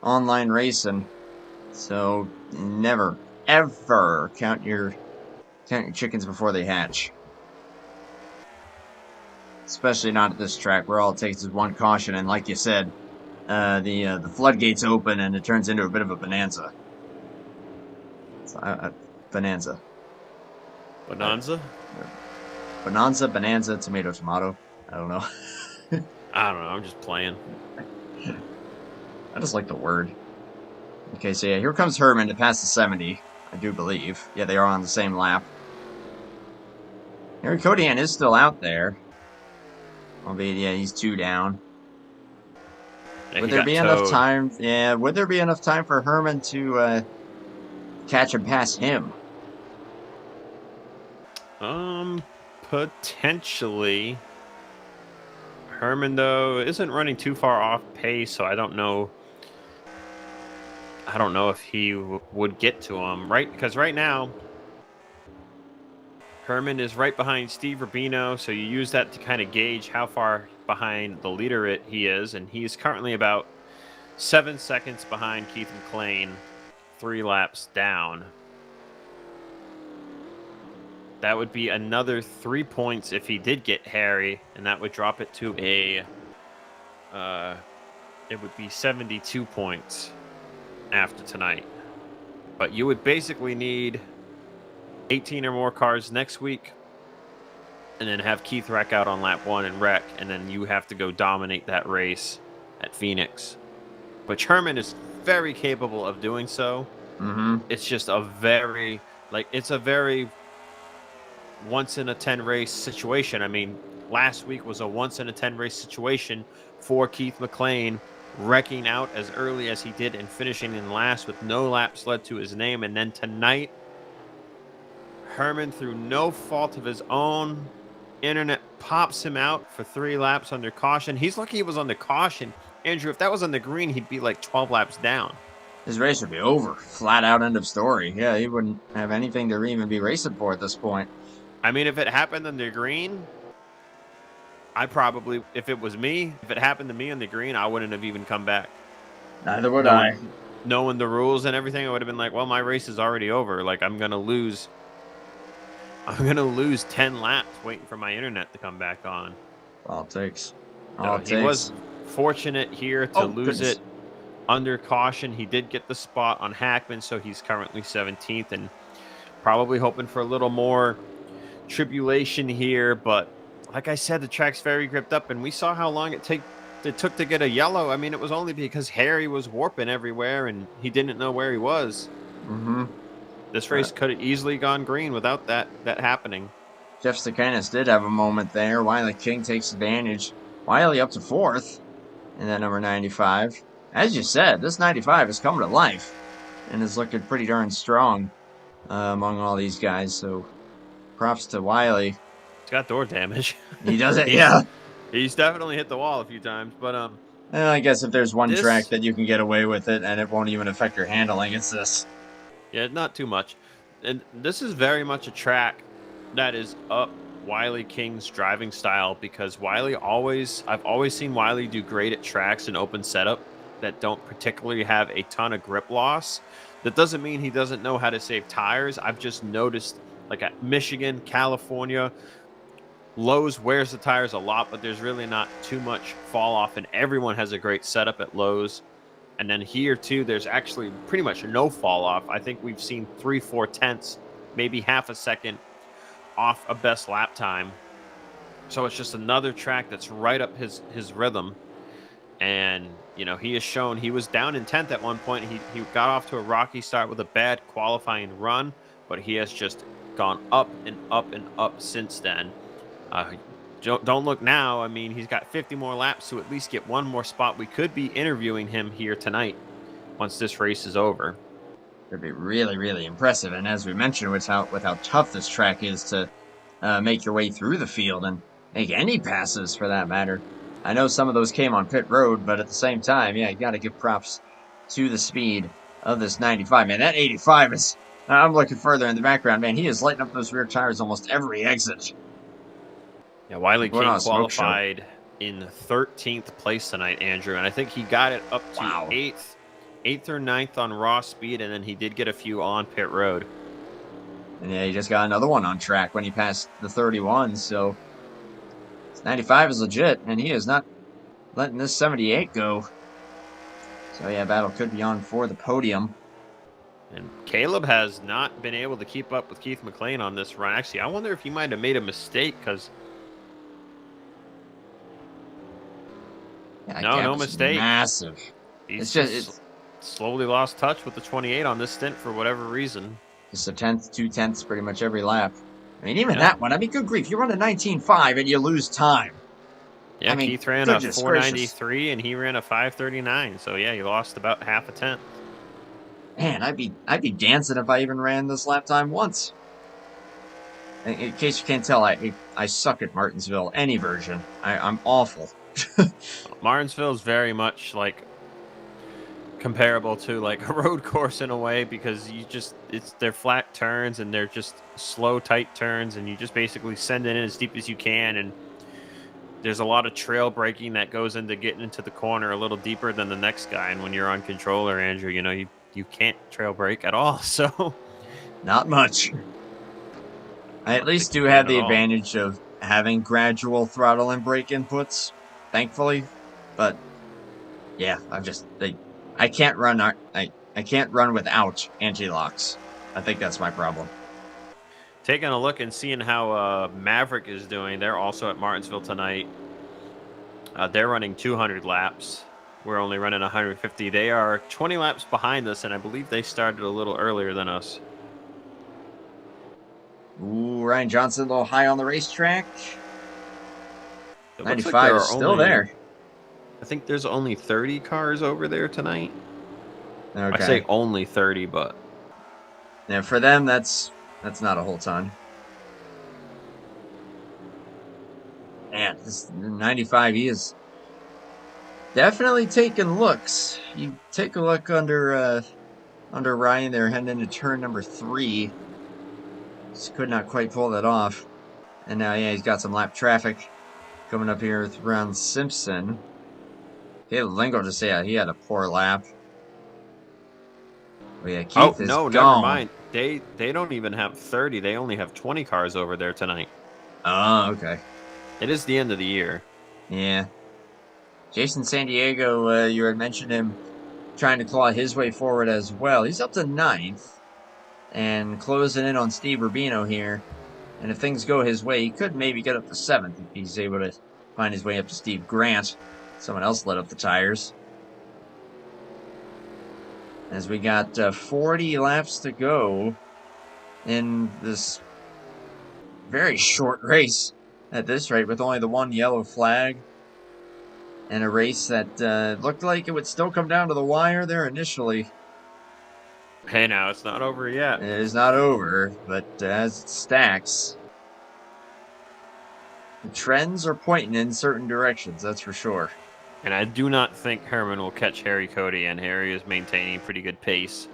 online racing, so never, ever count your chickens before they hatch. Especially not at this track, where all it takes is one caution, and like you said, the floodgates open and it turns into a bit of a bonanza. Bonanza. Bonanza? Bonanza, bonanza, tomato, tomato. I don't know. I don't know. I'm just playing. I just like the word. Okay, so yeah, here comes Herman to pass the 70, I do believe. Yeah, they are on the same lap. Harry Kodian is still out there. Albeit, yeah, he's 2 down. Yeah, Would he there got be enough towed. time? Yeah, would there be enough time for Herman to catch and pass him? Potentially. Herman, though, isn't running too far off pace, so I don't know. I don't know if he would get to him, right? Because right now, Herman is right behind Steve Rubino, so you use that to kind of gauge how far behind the leader he is, and he's currently about 7 seconds behind Keith McLean, 3 laps down. That would be another 3 points if he did get Harry, and that would drop it to it would be 72 points after tonight. But you would basically need 18 or more cars next week, and then have Keith wreck out on lap 1 and wreck, and then you have to go dominate that race at Phoenix. But Herman is very capable of doing so. Mm-hmm. It's just a very once in a 10 race situation. I mean, last week was a once in a 10 race situation for Keith McLean, wrecking out as early as he did and finishing in last with no laps led to his name. And then tonight, Herman, through no fault of his own, internet pops him out for 3 laps under caution. He's lucky he was under caution. Andrew, if that was on the green, he'd be like 12 laps down. His race would be over. Flat out, end of story. Yeah, he wouldn't have anything to even be racing for at this point. I mean, if it happened on the green, I probably, if it was me, if it happened to me on the green, I wouldn't have even come back. Neither would I. Knowing the rules and everything, I would have been like, well, my race is already over. Like, I'm going to lose 10 laps waiting for my internet to come back on. All it takes. He was fortunate here to lose it under caution. He did get the spot on Hackman, so he's currently 17th and probably hoping for a little more tribulation here. But like I said, the track's very gripped up, and we saw how long it took to get a yellow. I mean, it was only because Harry was warping everywhere and he didn't know where he was. Mm-hmm. This race could have easily gone green without that happening. Jeff Stakanis did have a moment there. Wiley King takes advantage. Wiley up to 4th in that number 95. As you said, this 95 is coming to life and is looking pretty darn strong among all these guys. So props to Wiley. He's got door damage. He does it, yeah. He's definitely hit the wall a few times, but and I guess if there's one track that you can get away with it and it won't even affect your handling, it's this. Yeah, not too much. And this is very much a track that is up Wiley King's driving style, because I've always seen Wiley do great at tracks and open setup that don't particularly have a ton of grip loss. That doesn't mean he doesn't know how to save tires. I've just noticed, like at Michigan, California, Lowe's wears the tires a lot, but there's really not too much fall off, and everyone has a great setup at Lowe's. And then here too, there's actually pretty much no fall off. I think we've seen 3-4 tenths, maybe half a second off a best lap time. So it's just another track that's right up his rhythm. And, you know, he has shown he was down in 10th at one point. He got off to a rocky start with a bad qualifying run, but he has just gone up and up and up since then. Don't look now. I mean, he's got 50 more laps to at least get one more spot. We could be interviewing him here tonight once this race is over. It'd be really, really impressive. And as we mentioned, with how tough this track is to make your way through the field and make any passes for that matter. I know some of those came on pit road, but at the same time, yeah, you got to give props to the speed of this 95. Man, that 85 is... I'm looking further in the background. Man, he is lighting up those rear tires almost every exit. Yeah, Wiley Going King on a smoke show. qualified in 13th place tonight, Andrew, and I think he got it up to Wow. 8th or 9th on raw speed, and then he did get a few on pit road. And yeah, he just got another one on track when he passed the 31, so 95 is legit, and he is not letting this 78 go. So yeah, battle could be on for the podium. And Caleb has not been able to keep up with Keith McLean on this run. Actually, I wonder if he might have made a mistake because Yeah, no mistake. Massive. He's just slowly lost touch with the 28 on this stint for whatever reason. Just a tenth, 2/10 pretty much every lap. I mean, even that one, I mean, good grief, you run a 19.5 and you lose time. Yeah, I mean, Keith ran a 493 and he ran a 539. So yeah, he lost about half a tenth. Man, I'd be dancing if I even ran this lap time once. In case you can't tell, I suck at Martinsville, any version. I'm awful. Martinsville is very much like comparable to like a road course in a way, because they're flat turns and they're just slow, tight turns, and you just basically send it in as deep as you can, and there's a lot of trail braking that goes into getting into the corner a little deeper than the next guy. And when you're on controller, Andrew, you know, you can't trail brake at all. So not much. I at least do have the advantage of having gradual throttle and brake inputs, thankfully. But yeah, I can't run. I can't run without anti-locks. I think that's my problem. Taking a look and seeing how Maverick is doing. They're also at Martinsville tonight. They're running 200 laps. We're only running 150. They are 20 laps behind us, and I believe they started a little earlier than us. Ooh, Ryan Johnson a little high on the racetrack. 95 like is still there. I think there's only 30 cars over there tonight. Okay. I say only 30, but yeah, for them that's not a whole ton. Man, this 95, he is definitely taking looks. You take a look under Ryan there, heading into turn number 3. Just could not quite pull that off. And now, yeah, he's got some lap traffic coming up here around Simpson. Caleb Lingo just said he had a poor lap. Oh, yeah, Keith is gone. Never mind. They don't even have 30. They only have 20 cars over there tonight. Oh, okay. It is the end of the year. Yeah. Jason San Diego, you had mentioned him trying to claw his way forward as well. He's up to 9th and closing in on Steve Rubino here. And if things go his way, he could maybe get up to 7th if he's able to find his way up to Steve Grant. Someone else lit up the tires. As we got 40 laps to go in this very short race at this rate, with only the one yellow flag, and a race that looked like it would still come down to the wire there initially. Hey, now it's not over yet. It is not over, but as it stacks, the trends are pointing in certain directions, that's for sure. And I do not think Herman will catch Harry Cody, and Harry is maintaining pretty good pace.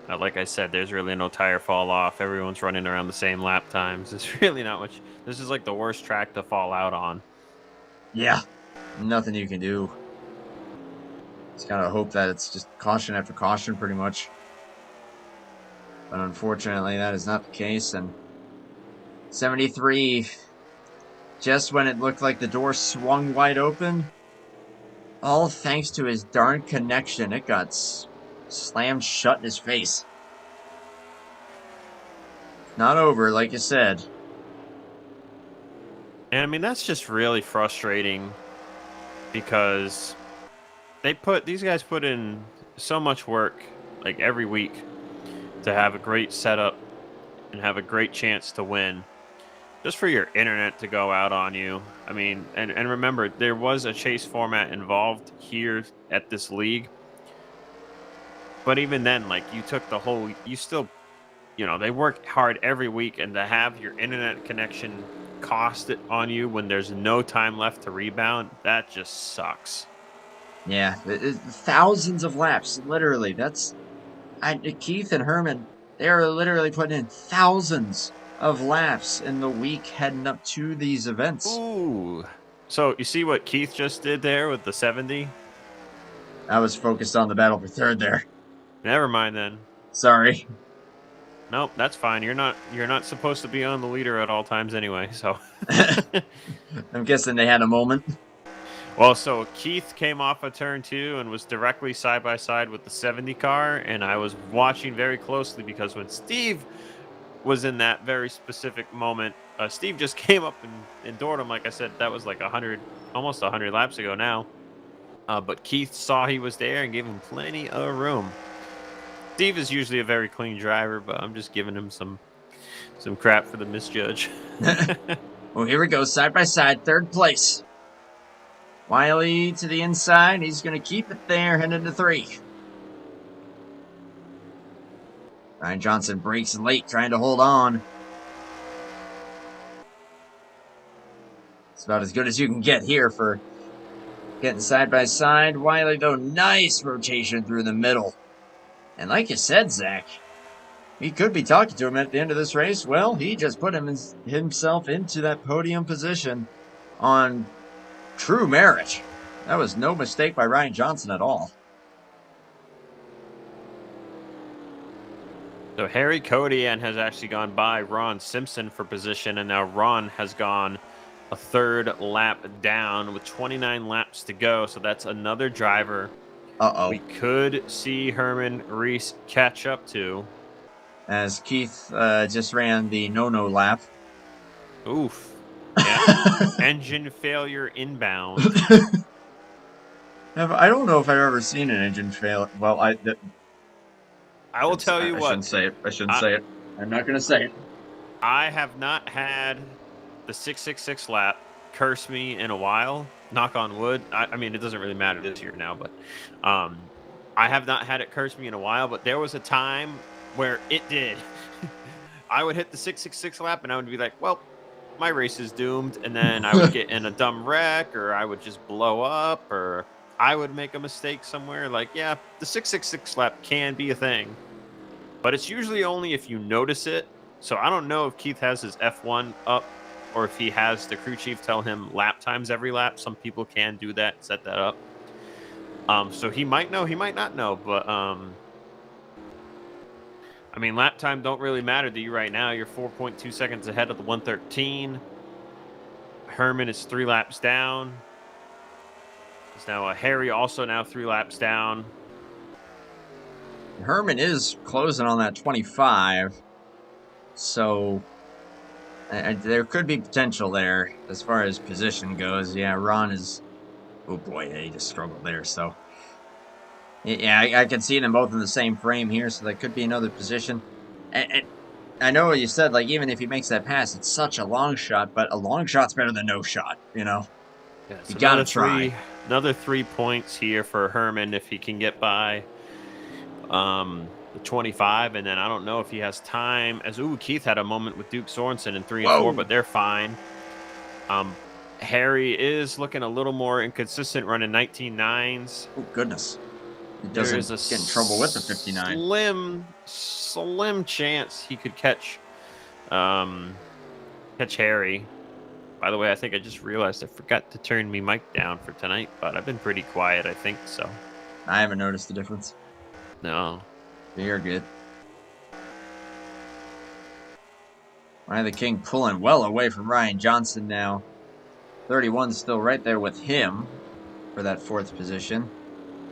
Like I said, there's really no tire fall off. Everyone's running around the same lap times. It's really not much. This is like the worst track to fall out on. Yeah, nothing you can do. Just gotta hope that it's just caution after caution, pretty much. But unfortunately, that is not the case. And 73, just when it looked like the door swung wide open, all thanks to his darn connection, it got slammed shut in his face. Not over, like you said. And I mean, that's just really frustrating, because these guys put in so much work, like every week, to have a great setup and have a great chance to win, just for your internet to go out on you. I mean, and remember, there was a chase format involved here at this league. But even then, like, you still, you know, they work hard every week, and to have your internet connection cost it on you when there's no time left to rebound, that just sucks. Yeah, thousands of laps, literally. Keith and Herman, they are literally putting in thousands of laps in the week heading up to these events. Ooh. So you see what Keith just did there with the 70? I was focused on the battle for third there. Never mind then. Sorry. Nope, that's fine. You're not supposed to be on the leader at all times anyway, so. I'm guessing they had a moment. Well, so Keith came off of turn 2 and was directly side by side with the 70 car, and I was watching very closely because when Steve was in that very specific moment, Steve just came up and endured him. Like I said, that was like 100, almost 100 laps ago now. But Keith saw he was there and gave him plenty of room. Steve is usually a very clean driver, but I'm just giving him some crap for the misjudge. Well, here we go, side by side, third place. Wiley to the inside. He's going to keep it there, heading into 3. Ryan Johnson breaks late, trying to hold on. It's about as good as you can get here for getting side by side. Wiley, though, nice rotation through the middle. And like you said, Zach, we could be talking to him at the end of this race. Well, he just put himself into that podium position on true merit. That was no mistake by Ryan Johnson at all. So Harry Kodian has actually gone by Ron Simpson for position, and now Ron has gone a third lap down with 29 laps to go. So that's another driver we could see Herman Reese catch up to. As Keith just ran the no-no lap. Oof. Yeah. Engine failure inbound. I don't know if I've ever seen an engine fail. Well, I will tell you I what. shouldn't say it. I shouldn't say it. I'm not going to say it. I have not had the 666 lap curse me in a while. Knock on wood. I mean, it doesn't really matter this year now, but I have not had it curse me in a while. But there was a time where it did. I would hit the 666 lap, and I would be like, well, my race is doomed. And then I would get in a dumb wreck, or I would just blow up, or I would make a mistake somewhere. Like, yeah, the 666 lap can be a thing, but it's usually only if you notice it. So I don't know if Keith has his F1 up, or if he has the crew chief tell him lap times every lap. Some people can do that, set that up. So he might know, he might not know, but I mean, lap time don't really matter to you right now. You're 4.2 seconds ahead of the 113. Herman is 3 laps down. It's now Harry also now 3 laps down. Herman is closing on that 25, so there could be potential there as far as position goes. Yeah, Ron is... Oh boy, he just struggled there, so... Yeah, I can see them both in the same frame here, so that could be another position. And I know what you said, like, even if he makes that pass, it's such a long shot, but a long shot's better than no shot, you know? Yeah, you gotta try. Another 3 points here for Herman if he can get by the 25, and then I don't know if he has time. Keith had a moment with Duke Sorensen in 3 and 4, but they're fine. Harry is looking a little more inconsistent, running 19.9s. Oh, goodness. He doesn't get in trouble with the 59. Slim chance he could catch Harry. By the way, I think I just realized I forgot to turn me mic down for tonight, but I've been pretty quiet, I think, so. I haven't noticed the difference. No. You're good. Ryan the King pulling well away from Ryan Johnson now. 31 still right there with him for that 4th position.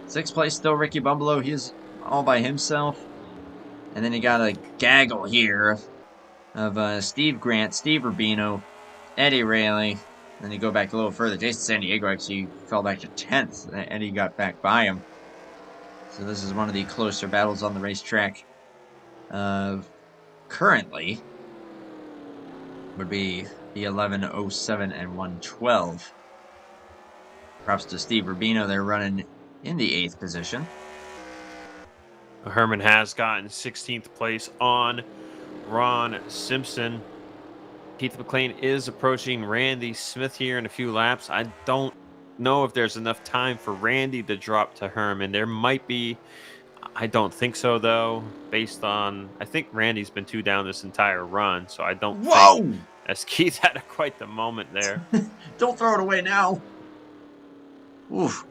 6th place still Ricky Bumbalo. He's all by himself. And then you got a gaggle here of Steve Grant, Steve Rubino, Eddie Rayleigh. Then you go back a little further. Jason San Diego actually fell back to 10th. Eddie got back by him. So this is one of the closer battles on the racetrack. Currently would be the 11:07 and 1:12. Props to Steve Rubino. They're running in the 8th position. Herman has gotten 16th place on Ron Simpson. Keith McLean is approaching Randy Smith here in a few laps. I don't know if there's enough time for Randy to drop to Herman. There might be. I don't think so, though, based on... I think Randy's been 2 down this entire run, so I don't think... Whoa! As Keith had quite the moment there. Don't throw it away now. Oof.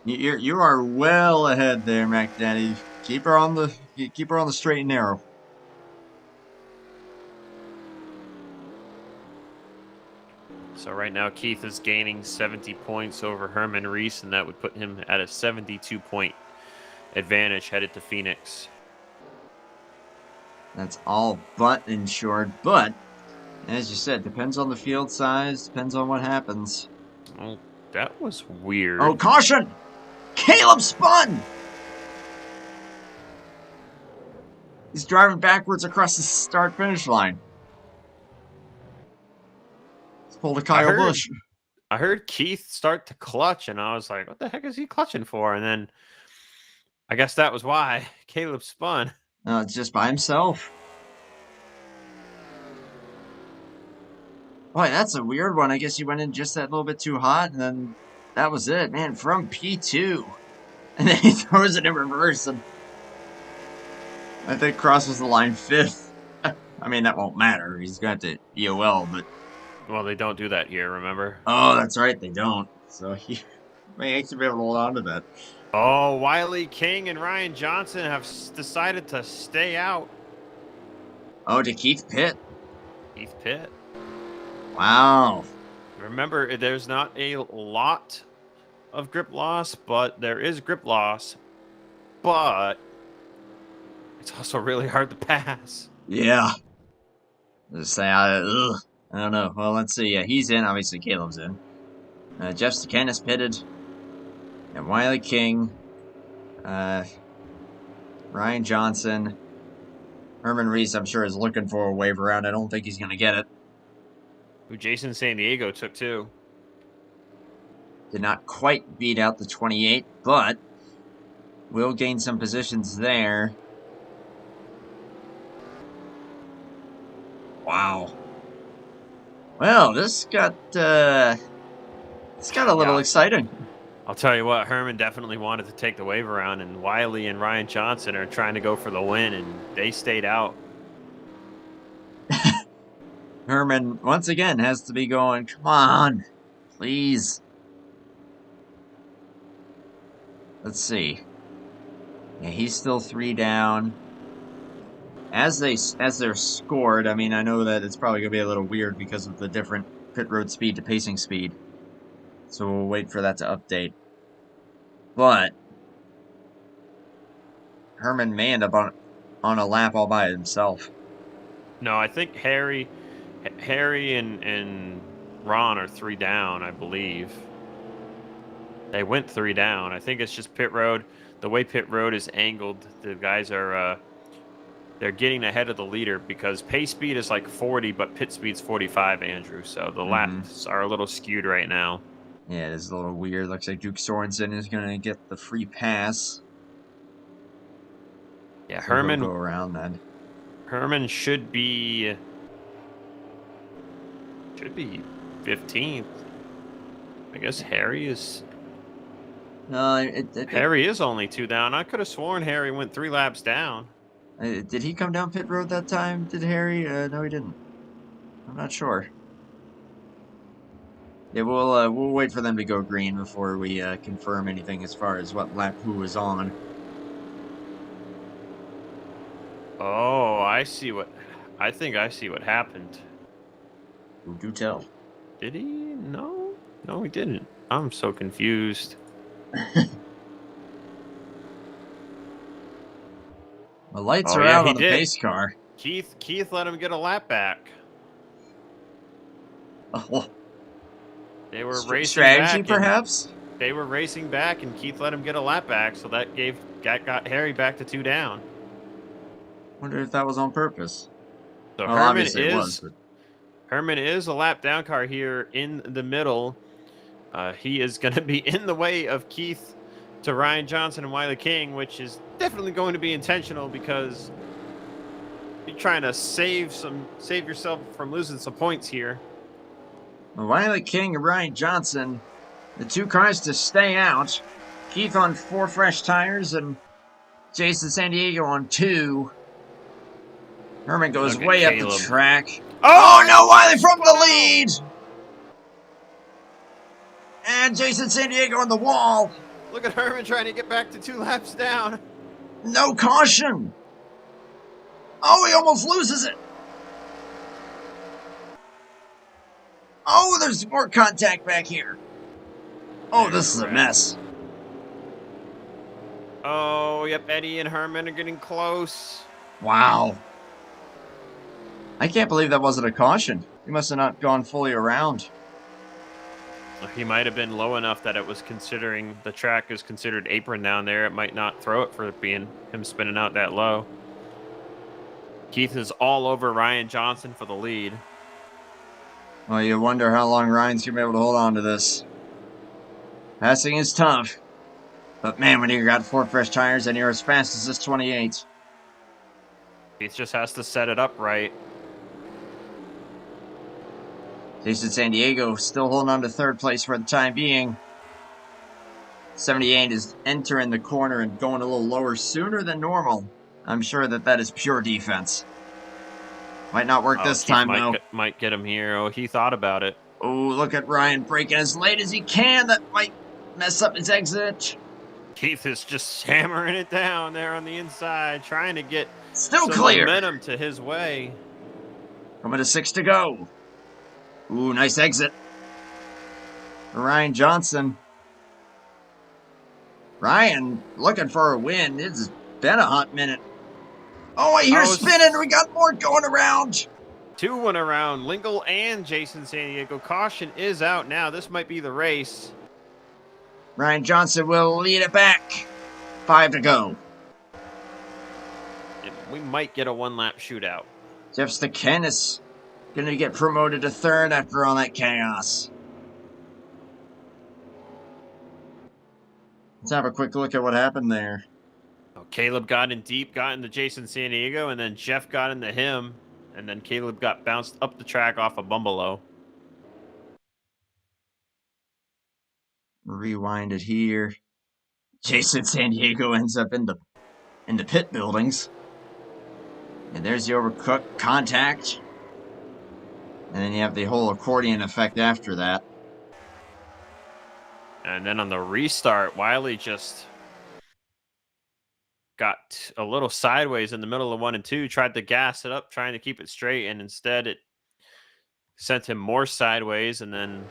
You are well ahead there, Mac Daddy. Keep her on the straight and narrow. So right now, Keith is gaining 70 points over Herman Reese, and that would put him at a 72-point advantage headed to Phoenix. That's all but insured, but as you said, depends on the field size, depends on what happens. Oh, that was weird. Oh, caution! Caleb spun! He's driving backwards across the start-finish line. He's pulled a Kyle Busch. I heard Keith start to clutch, and I was like, what the heck is he clutching for? And then I guess that was why Caleb spun. No, it's just by himself. Boy, that's a weird one. I guess he went in just that little bit too hot, and then that was it. Man, from P2. And then he throws it in reverse, and I think crosses the line 5th. I mean, that won't matter. He's got to EOL, but... Well, they don't do that here, remember? Oh, that's right, they don't. So he may actually be able to hold on to that. Oh, Wiley King and Ryan Johnson have decided to stay out. Oh, to Keith Pitt. Keith Pitt. Wow. Remember, there's not a lot of grip loss, but there is grip loss. But it's also really hard to pass. Yeah. Just say, I don't know. Well, let's see. He's in. Obviously, Caleb's in. Jeff Stakanis pitted. And Wiley King. Ryan Johnson. Herman Reese, I'm sure, is looking for a wave around. I don't think he's going to get it. Who Jason San Diego took, too. Did not quite beat out the 28, but will gain some positions there. Wow. Well, this got a little exciting. I'll tell you what, Herman definitely wanted to take the wave around, and Wiley and Ryan Johnson are trying to go for the win, and they stayed out. Herman, once again, has to be going, come on, please. Let's see. Yeah, he's still 3 down. As they're scored, I mean, I know that it's probably going to be a little weird because of the different pit road speed to pacing speed. So we'll wait for that to update. But Herman may end up on a lap all by himself. No, I think Harry and Ron are 3 down, I believe. They went 3 down. I think it's just pit road. The way pit road is angled, the guys are they're getting ahead of the leader because pace speed is like 40, but pit speed's 45, Andrew. So the laps are a little skewed right now. Yeah, it is a little weird. Looks like Duke Sorensen is going to get the free pass. Yeah, so Herman go around then. Herman should be 15th. I guess Harry is. No, Harry is only 2 down. I could have sworn Harry went 3 laps down. Did he come down pit road that time? Did Harry? No, he didn't. I'm not sure. Yeah, we'll wait for them to go green before we confirm anything as far as what lap who was on. Oh, I think I see what happened. Who do tell? Did he? No, he didn't. I'm so confused. The lights are out on the pace car. Keith let him get a lap back. Oh, they were racing strategy, back perhaps. They were racing back, and Keith let him get a lap back, so that got Harry back to 2 down. Wonder if that was on purpose. So well, Herman is a lap down car here in the middle. He is going to be in the way of Keith to Ryan Johnson and Wiley King, which is definitely going to be intentional because you're trying to save yourself from losing some points here. Wiley King and Ryan Johnson, the 2 cars to stay out. Keith on 4 fresh tires and Jason San Diego on 2. Herman goes Look at way up the Caleb. track. Oh, Oh no, Wiley from spun the out. lead! And Jason San Diego on the wall. Look at Herman trying to get back to 2 laps down. No caution. Oh, he almost loses it. Oh, there's more contact back here. Oh, this is a mess. Oh, yep, Eddie and Herman are getting close. Wow. I can't believe that wasn't a caution. He must have not gone fully around. He might have been low enough that it was considering the track is considered apron down there. It might not throw it for being him spinning out that low. Keith is all over Ryan Johnson for the lead. Well, you wonder how long Ryan's going to be able to hold on to this. Passing is tough. But man, when you got 4 fresh tires and you're as fast as this 28. Keith just has to set it up right. Jason San Diego still holding on to 3rd place for the time being. 78 is entering the corner and going a little lower sooner than normal. I'm sure that is pure defense. Might not work this time, though. Might get him here. Oh, he thought about it. Oh, look at Ryan braking as late as he can. That might mess up his exit. Keith is just hammering it down there on the inside, trying to get still some clear momentum to his way. Coming to 6 to go. Ooh, nice exit. Ryan Johnson. Ryan looking for a win. It's been a hot minute. Oh, I hear spinning. We got more going around. 2 went around. Lingle and Jason San Diego. Caution is out now. This might be the race. Ryan Johnson will lead it back. 5 to go. We might get a 1-lap shootout. Jeff Stakenis going to get promoted to 3rd after all that chaos. Let's have a quick look at what happened there. Oh, Caleb got in deep, got into Jason San Diego, and then Jeff got into him, and then Caleb got bounced up the track off a Bumbelow. Rewind it here. Jason San Diego ends up in the pit buildings. And there's the overcooked contact. And then you have the whole accordion effect after that. And then on the restart, Wiley just got a little sideways in the middle of 1 and 2, tried to gas it up, trying to keep it straight, and instead it sent him more sideways, and then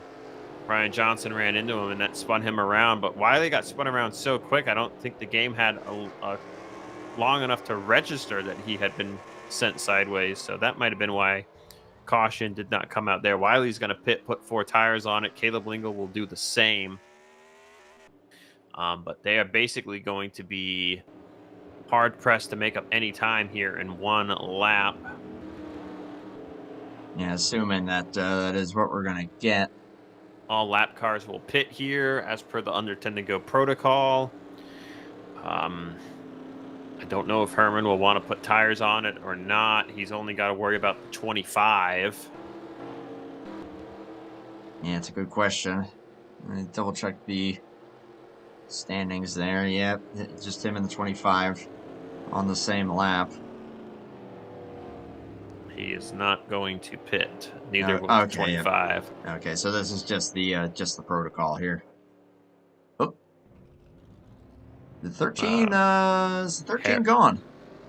Ryan Johnson ran into him, and that spun him around. But Wiley got spun around so quick, I don't think the game had a long enough to register that he had been sent sideways, so that might have been why caution did not come out there. Wiley's going to put 4 tires on it. Caleb Lingle will do the same. But they are basically going to be hard-pressed to make up any time here in 1 lap. Yeah, assuming that that is what we're going to get. All lap cars will pit here as per the under 10 to go protocol. I don't know if Herman will want to put tires on it or not. He's only got to worry about the 25. Yeah, it's a good question. Let me double check the standings there. Yep, just him and the 25 on the same lap. He is not going to pit. Neither will okay, 25. Yeah. Okay, so this is just the protocol here. Oh, the 13 is 13 gone.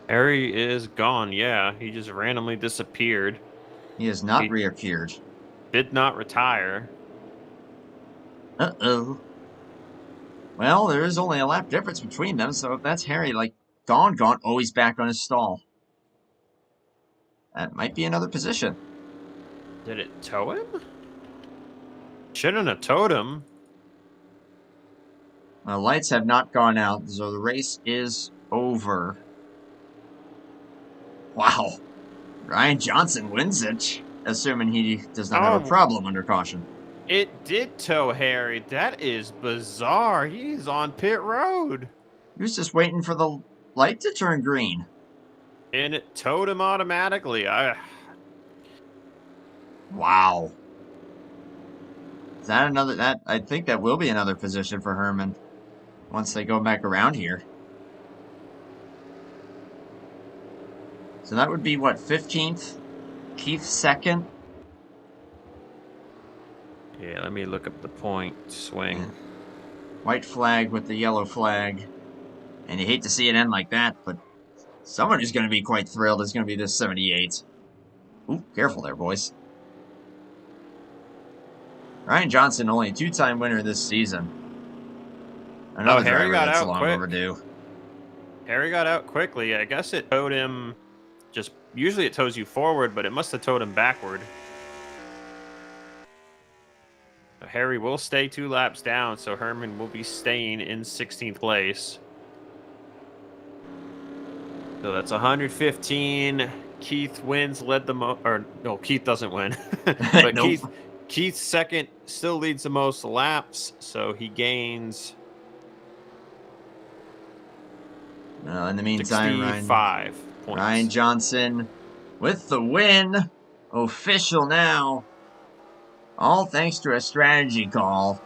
Harry is gone. Yeah, he just randomly disappeared. He has not reappeared. Did not retire. Uh-oh. Well, there is only a lap difference between them, so if that's Harry, like, gone. Oh, he's back on his stall. That might be another position. Did it tow him? Shouldn't have towed him. Well, lights have not gone out, so the race is over. Wow. Ryan Johnson wins it, assuming he does not have a problem under caution. It did tow Harry. That is bizarre. He's on pit road. He was just waiting for the light to turn green. And it towed him automatically. Wow. Is that another... I think that will be another position for Herman. once they go back around here. So that would be what, 15th? Keith second? Yeah, let me look up the point swing. Yeah. White flag with the yellow flag. And you hate to see it end like that, but someone who's going to be quite thrilled is going to be this 78. Ooh, careful there, boys. Ryan Johnson, only a two-time winner this season. Another Harry driver got that's out long quick. overdue. Harry got out quickly. I guess it towed him. Usually it tows you forward, but it must have towed him backward. Harry will stay 2 laps down, so Herman will be staying in 16th place. So that's 115. Keith wins, led the most, or no, Keith doesn't win. But Nope. Keith's second, still leads the most laps, so he gains In the meantime, 65 points. Ryan Johnson with the win. Official now. All thanks to a strategy call.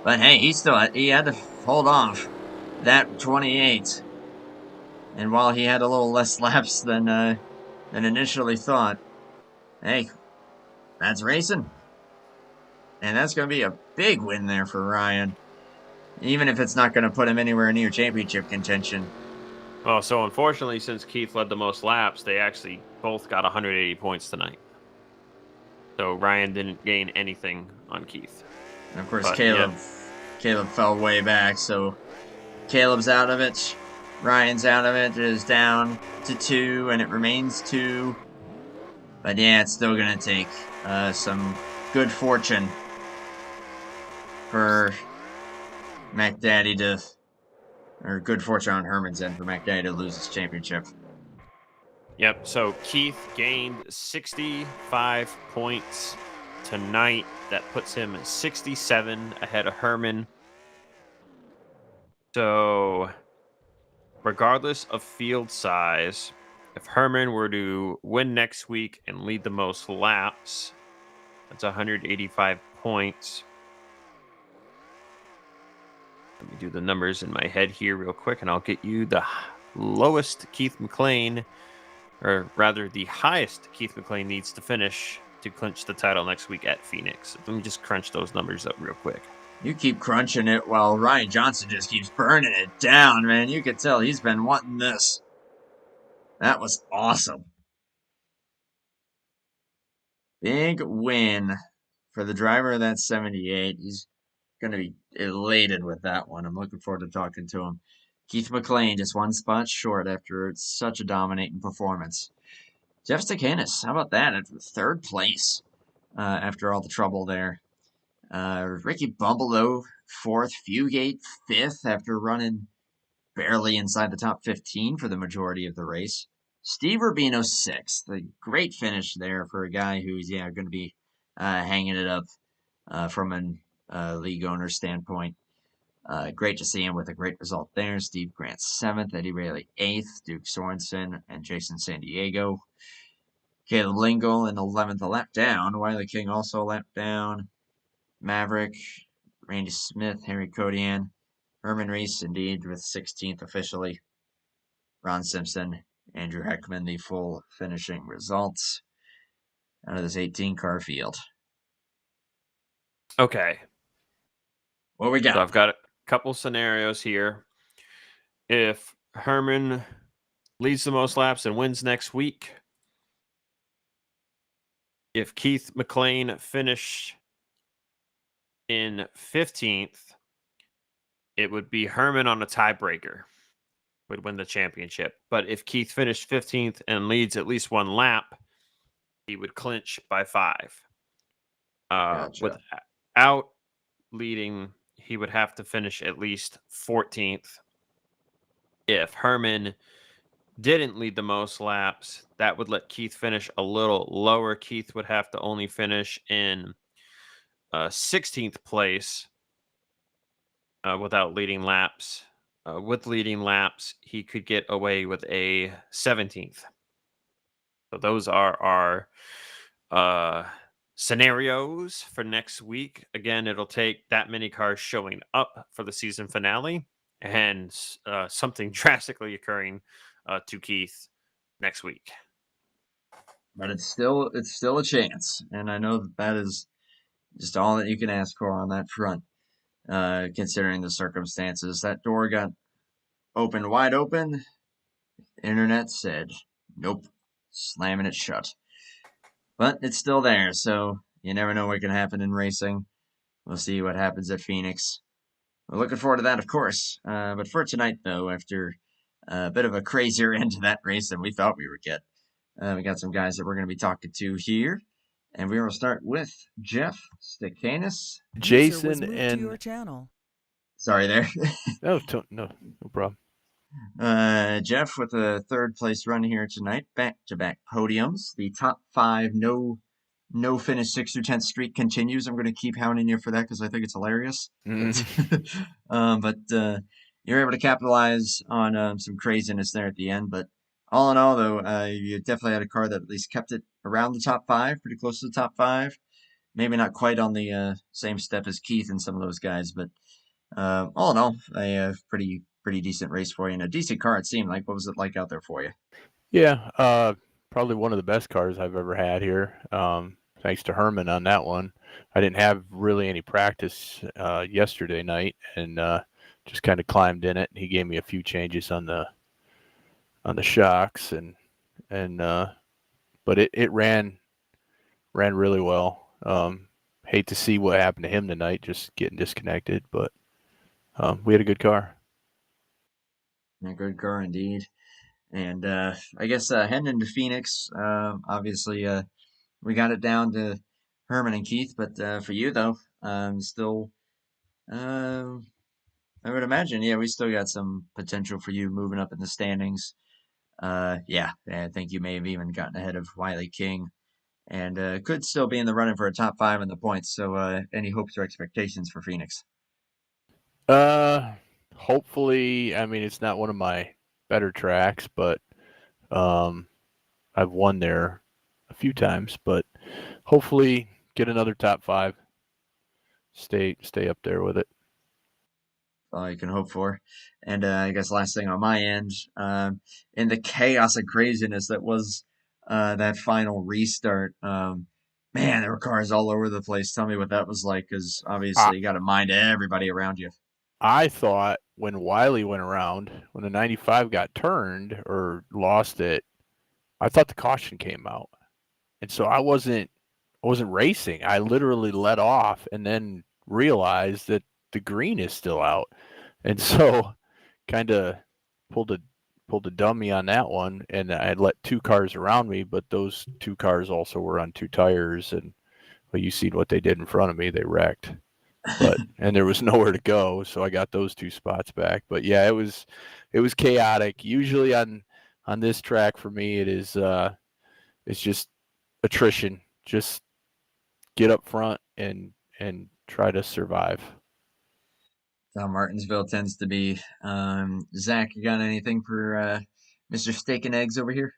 But hey, he had to hold off that 28. And while he had a little less laps than initially thought, hey, that's racing. And that's going to be a big win there for Ryan. Even if it's not going to put him anywhere near championship contention. Well, so unfortunately, since Keith led the most laps, they actually both got 180 points tonight. So Ryan didn't gain anything on Keith. And of course, Caleb fell way back, so Caleb's out of it. Ryan's out of it. It is down to 2, and it remains 2. But yeah, it's still going to take some good fortune for McDaddy to, or good fortune on Herman's end for McDaddy to lose his championship. Yep, so Keith gained 65 points tonight. That puts him 67 ahead of Herman. So, regardless of field size, if Herman were to win next week and lead the most laps, that's 185 points. Let me do the numbers in my head here real quick, and I'll get you the lowest Keith McLean, or rather the highest Keith McLean needs to finish to clinch the title next week at Phoenix. Let me just crunch those numbers up real quick. You keep crunching it while Ryan Johnson just keeps burning it down, man. You can tell he's been wanting this. That was awesome. Big win for the driver of that 78. He's going to be elated with that one. I'm looking forward to talking to him. Keith McLean just one spot short after such a dominating performance. Jeff Stakanis, how about that? At 3rd place after all the trouble there. Ricky Bumble, 4th. Fugate, 5th after running barely inside the top 15 for the majority of the race. Steve Rubino, 6th. A great finish there for a guy who's going to be hanging it up from a league owner standpoint. Great to see him with a great result there. Steve Grant, 7th. Eddie Rayleigh, 8th. Duke Sorensen and Jason San Diego. Caleb Lingle in 11th, a lap down. Wiley King also a lap down. Maverick, Randy Smith, Henry Codian. Herman Reese, indeed, with 16th officially. Ron Simpson, Andrew Heckman, the full finishing results out of this 18-car field. Okay. What we got? So I've got a couple scenarios here. If Herman leads the most laps and wins next week, if Keith McLean finished in 15th, it would be Herman on a tiebreaker would win the championship. But if Keith finished 15th and leads at least 1 lap, he would clinch by 5. Gotcha. Without leading, he would have to finish at least 14th. If Herman didn't lead the most laps, that would let Keith finish a little lower. Keith would have to only finish in 16th place without leading laps. With leading laps, he could get away with a 17th. So those are our scenarios for next week. Again, it'll take that many cars showing up for the season finale and something drastically occurring to Keith next week. But it's still a chance, and I know that is just all that you can ask for on that front, considering the circumstances. That door got opened wide open. Internet said, "Nope," slamming it shut. But it's still there, so you never know what can happen in racing. We'll see what happens at Phoenix. We're looking forward to that, of course. But for tonight, though, after a bit of a crazier end to that race than we thought we would get, we got some guys that we're going to be talking to here. And we will start with Jeff Stakanis. Jason and your channel. Sorry there. no problem. Jeff with a third place run here tonight, back-to-back podiums. The top five no finish 6 through 10th streak continues. I'm going to keep hounding you for that because I think it's hilarious. But you're able to capitalize on some craziness there at the end. But all in all, though, you definitely had a car that at least kept it around the top five, pretty close to the top five. Maybe not quite on the same step as Keith and some of those guys, but all in all, a pretty decent race for you and a decent car, it seemed like. What was it like out there for you? Yeah, probably one of the best cars I've ever had here. Thanks to Herman on that one. I didn't have really any practice yesterday night, and just kind of climbed in it. He gave me a few changes on the shocks, but it ran really well. Hate to see what happened to him tonight, just getting disconnected, but we had a good car. A good car indeed. And I guess heading into Phoenix, obviously we got it down to Herman and Keith, but for you though, still, I would imagine, yeah, we still got some potential for you moving up in the standings. Yeah, I think you may have even gotten ahead of Wiley King, and could still be in the running for a top five in the points. So, any hopes or expectations for Phoenix? Hopefully, I mean, it's not one of my better tracks, but I've won there a few times, but hopefully get another top five. Stay up there with it. All you can hope for. And I guess last thing on my end, in the chaos and craziness that was that final restart, man, there were cars all over the place. Tell me what that was like, because obviously you got to mind everybody around you. I thought when Wiley went around, when the 95 got turned or lost it, I thought the caution came out. And so I wasn't racing. I literally let off and then realized that the green is still out. And so kind of pulled a dummy on that one, and I had let two cars around me, but those two cars also were on two tires, and well, you seen what they did in front of me. They wrecked. And there was nowhere to go, so I got those two spots back. But yeah, it was chaotic. Usually on this track for me, it's just attrition. Just get up front and try to survive. How Martinsville tends to be. Zach, you got anything for Mr. Steak and Eggs over here?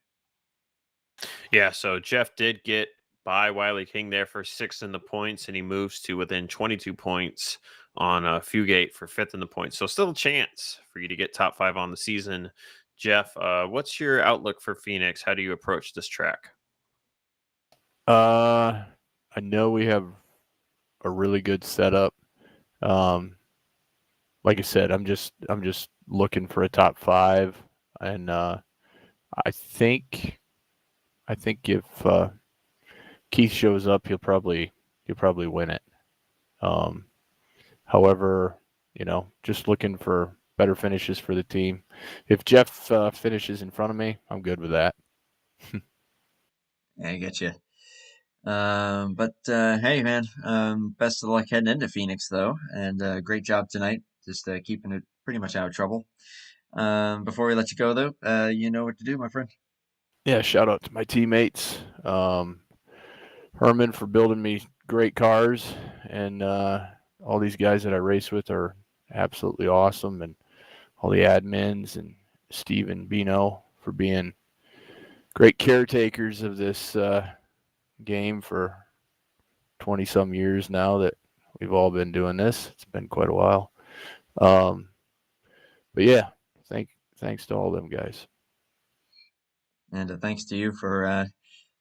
Yeah, so Jeff did get by Wiley King there for sixth in the points, and he moves to within 22 points on Fugate for fifth in the points. So still a chance for you to get top five on the season. Jeff, what's your outlook for Phoenix? How do you approach this track? I know we have a really good setup. Like I said, I'm just looking for a top five, and I think if Keith shows up, he'll probably win it. However, just looking for better finishes for the team. If Jeff finishes in front of me, I'm good with that. Yeah, I get you. But hey, man, best of luck heading into Phoenix, though, and great job tonight, just keeping it pretty much out of trouble. Before we let you go, though, you know what to do, my friend. Yeah, shout out to my teammates, Herman for building me great cars, and all these guys that I race with are absolutely awesome, and all the admins, and Steve and Bino for being great caretakers of this game for 20-some years now that we've all been doing this. It's been quite a while. But yeah, thanks to all them guys. And thanks to you for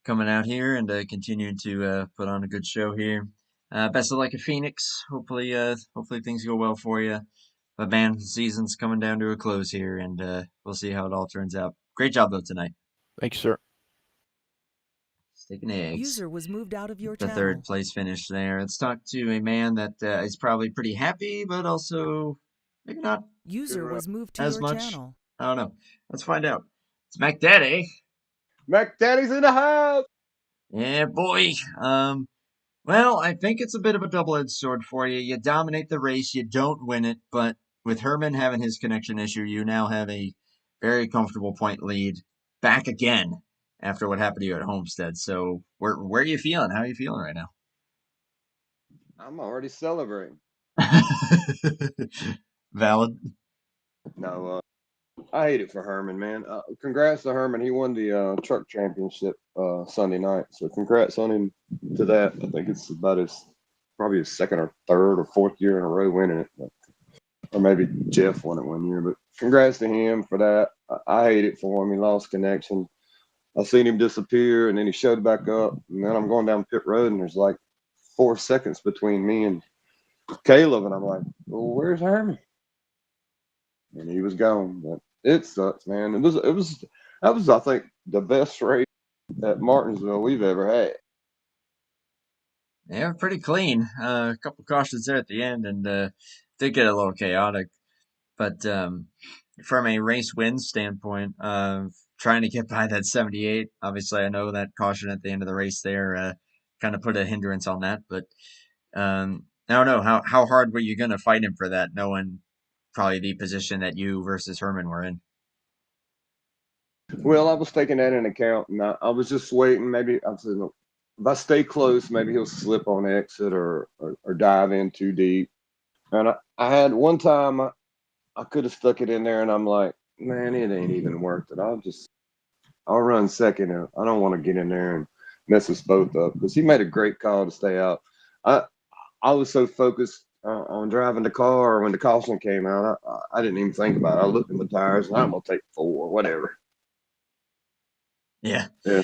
coming out here and continuing to put on a good show here. Best of luck at Phoenix. Hopefully things go well for you. But man, the season's coming down to a close here, and we'll see how it all turns out. Great job though tonight. Thank you, sir. Steak and eggs. User was moved out of your The channel. third place finish there. Let's talk to a man that is probably pretty happy, but also maybe not User was moved to as your much. channel. I don't know. Let's find out. It's Mac Daddy. Mac Daddy's in the house. Yeah, boy. Well, I think it's a bit of a double-edged sword for you. You dominate the race, you don't win it, but with Herman having his connection issue, you now have a very comfortable point lead back again after what happened to you at Homestead. So where are you feeling? How are you feeling right now? I'm already celebrating. Valid. No, I hate it for Herman, man. Congrats to Herman. He won the truck championship Sunday night. So congrats on him to that. I think it's about probably his second or third or fourth year in a row winning it. Or maybe Jeff won it one year. But congrats to him for that. I hate it for him. He lost connection. I seen him disappear, and then he showed back up. And then I'm going down pit road, and there's like 4 seconds between me and Caleb. And I'm like, well, where's Herman? And he was gone. But it sucks, man. That was I think the best race at Martinsville we've ever had. Yeah, pretty clean. A couple cautions there at the end, and did get a little chaotic. But from a race win standpoint, trying to get by that 78, obviously I know that caution at the end of the race there kind of put a hindrance on that. But I don't know, how hard were you going to fight him for that, knowing probably the position that you versus Herman were in? Well, I was taking that into account, and I was just waiting. Maybe I said, if I stay close, maybe he'll slip on exit or dive in too deep. And I had one time I could have stuck it in there, and I'm like, man, it ain't even worth it. I'll run second. And I don't want to get in there and mess us both up, because he made a great call to stay out. I was so focused on driving the car when the caution came out. I didn't even think about it. I looked at my tires, and I'm gonna take 4, whatever. Yeah. Yeah.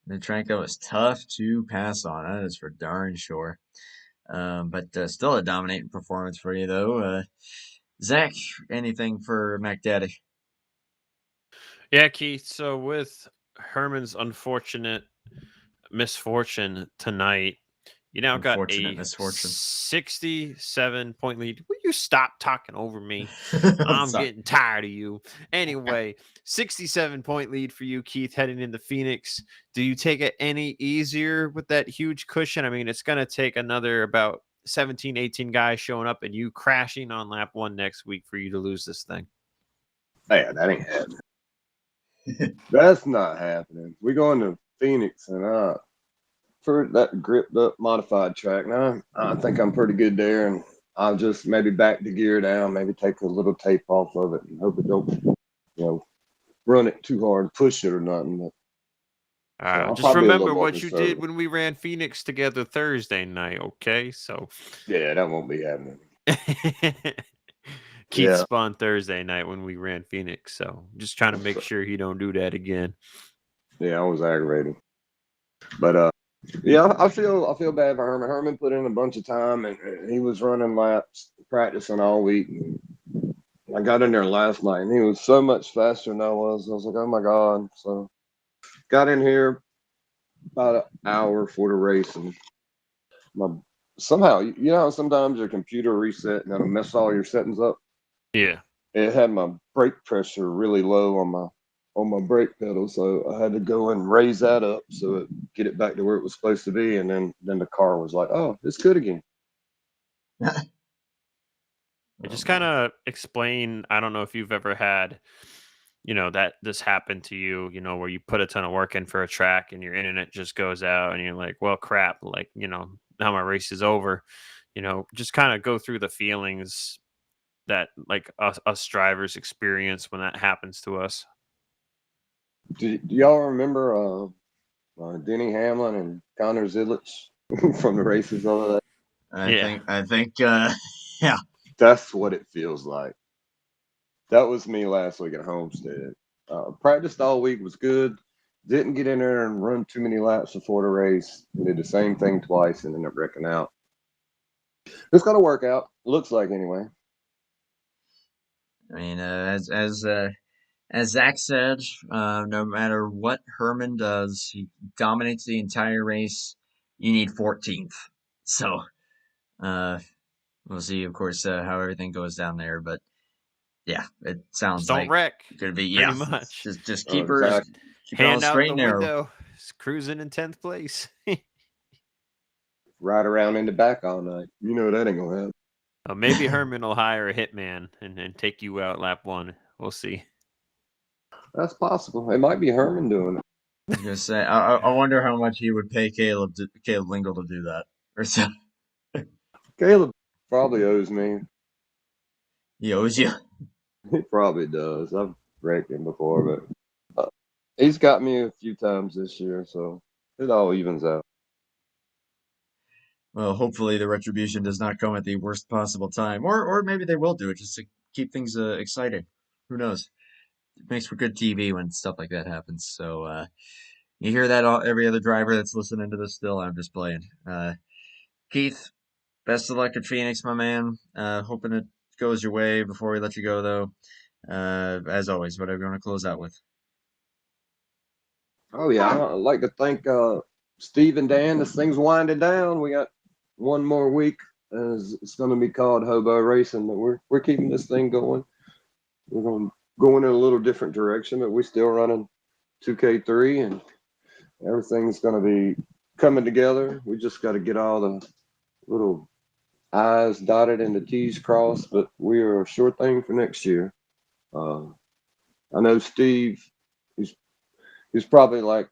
The Tranco was tough to pass on. That is for darn sure. But still a dominating performance for you, though. Zach, anything for Mac Daddy? Yeah, Keith. So with Herman's unfortunate misfortune tonight, you now got Unfortunate a misfortune. 67-point lead. Will you stop talking over me? I'm I'm sorry. getting tired of you. Anyway, 67-point lead for you, Keith, heading into Phoenix. Do you take it any easier with that huge cushion? I mean, it's going to take another about 17, 18 guys showing up and you crashing on lap 1 next week for you to lose this thing. Yeah, that ain't happening. That's not happening. We're going to Phoenix, and for that gripped up modified track. Now I think I'm pretty good there, and I'll just maybe back the gear down, maybe take a little tape off of it, and hope it don't, run it too hard, push it or nothing. But just remember what you did when we ran Phoenix together Thursday night, okay? So yeah, that won't be happening. Keith spun Thursday night when we ran Phoenix, so just trying to make sure he don't do that again. Yeah, I was aggravated, but yeah, I feel bad for Herman. Herman put in a bunch of time, and he was running laps, practicing all week. And I got in there last night, and he was so much faster than I was. I was like, oh my god! So got in here about an hour before the race, and somehow, sometimes your computer reset and it'll mess all your settings up. Yeah, it had my brake pressure really low on my brake pedal, so I had to go and raise that up so it get it back to where it was supposed to be, and then the car was like, oh, it's good again. Just kind of explain. I don't know if you've ever had, that this happened to you, where you put a ton of work in for a track and your internet just goes out and you're like, well, crap, like, now my race is over. Just kind of go through the feelings that like us drivers experience when that happens to us. Do y'all remember Denny Hamlin and Connor Zillich from the races over there. I think, yeah. That's what it feels like. That was me last week at Homestead. Practiced all week, was good. Didn't get in there and run too many laps before the race. Did the same thing twice and ended up wrecking out. It's gonna work out. Looks like anyway. I mean, as Zach said, no matter what Herman does, he dominates the entire race. You need 14th. So, we'll see, of course, how everything goes down there. But yeah, it sounds Just don't like wreck. gonna be Pretty yeah. much. Just keep her Exactly. keep it on Hand out straight the and narrow. window. Just cruising in 10th place. Ride around in the back all night. You know that ain't gonna happen. Maybe Herman will hire a hitman and take you out lap 1. We'll see. That's possible. It might be Herman doing it. I was gonna say, I wonder how much he would pay Caleb Lingle to do that, or so. Caleb probably owes me. He owes you. He probably does. I've wrecked him before, but he's got me a few times this year, so it all evens out. Well, hopefully the retribution does not come at the worst possible time, or maybe they will do it just to keep things exciting. Who knows? It makes for good TV when stuff like that happens. So you hear that every other driver that's listening to this still. I'm just playing. Keith, best of luck at Phoenix, my man. Hoping it goes your way before we let you go, though. As always, whatever you want to close out with. Oh yeah, I'd like to thank Steve and Dan. This thing's winding down. We got one more week. It's going to be called HOBO Racing. But we're keeping this thing going. We're going to go in a little different direction, but we're still running 2K3, and everything's going to be coming together. We just got to get all the little I's dotted and the T's crossed, but we are a sure thing for next year. I know Steve, he's probably like,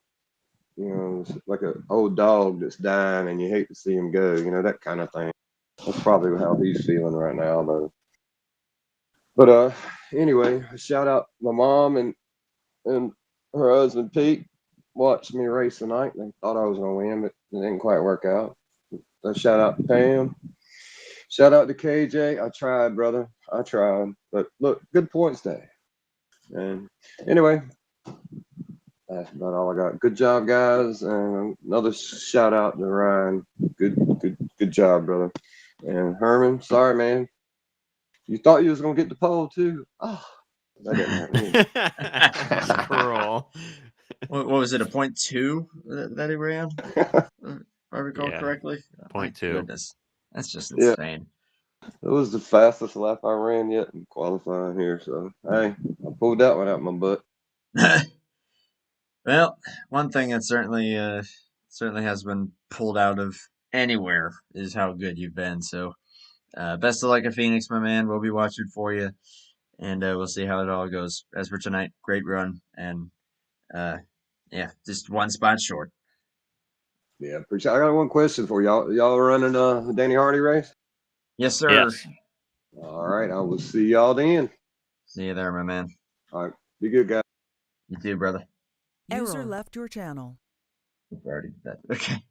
like an old dog that's dying and you hate to see him go, that kind of thing. That's probably how he's feeling right now, though. But anyway, shout out my mom and her husband Pete watched me race tonight. They thought I was gonna win, but it didn't quite work out. Shout out to Pam. Shout out to KJ. I tried, brother. I tried. But look, good points day. And anyway, that's about all I got. Good job, guys. And another shout out to Ryan. Good job, brother. And Herman, sorry, man. You thought you was gonna get the pole too. Oh, that didn't happen. That's cruel. What was it, a 0.2 that he ran? If I recall correctly. 0.2. Goodness, that's just Yeah. insane. It was the fastest lap I ran yet in qualifying here. So hey, I pulled that one out my butt. Well, one thing that certainly has been pulled out of anywhere is how good you've been. So best of luck at Phoenix, my man. We'll be watching for you, and we'll see how it all goes. As for tonight, great run, and yeah, just one spot short. Yeah, appreciate. I got one question for y'all. Y'all running the Danny Hardy race? Yes, sir. Yes. All right, I will see y'all then. See you there, my man. All right, be good, guys. You too, brother. User Error. left your channel. We've already did that. Okay.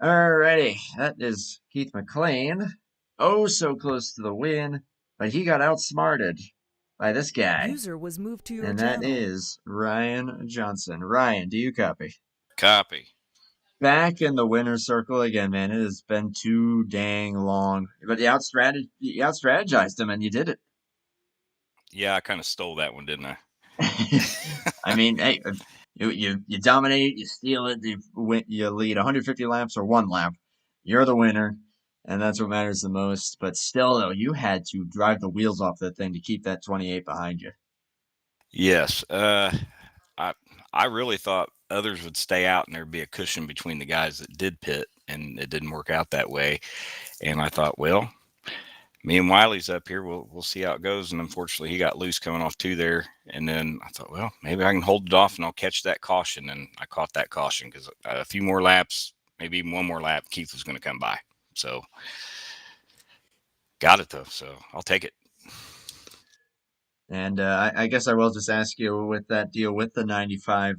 Alrighty, that is Keith McLean. Oh, so close to the win, but he got outsmarted by this guy. User was moved to your And channel. that is Ryan Johnson. Ryan, do you copy? Copy. Back in the winner's circle again, man. It has been too dang long. But you out-strategized him, and you did it. Yeah, I kind of stole that one, didn't I? I mean, hey, you dominate, you steal it, you lead 150 laps or one lap. You're the winner, and that's what matters the most. But still, though, you had to drive the wheels off that thing to keep that 28 behind you. Yes. I really thought others would stay out and there'd be a cushion between the guys that did pit, and it didn't work out that way. And I thought, well, me and Wiley's up here. We'll see how it goes. And unfortunately, he got loose coming off 2 there. And then I thought, well, maybe I can hold it off and I'll catch that caution. And I caught that caution because a few more laps, maybe even one more lap, Keith was going to come by. So got it though. So I'll take it. And I guess I will just ask you, with that deal with the 95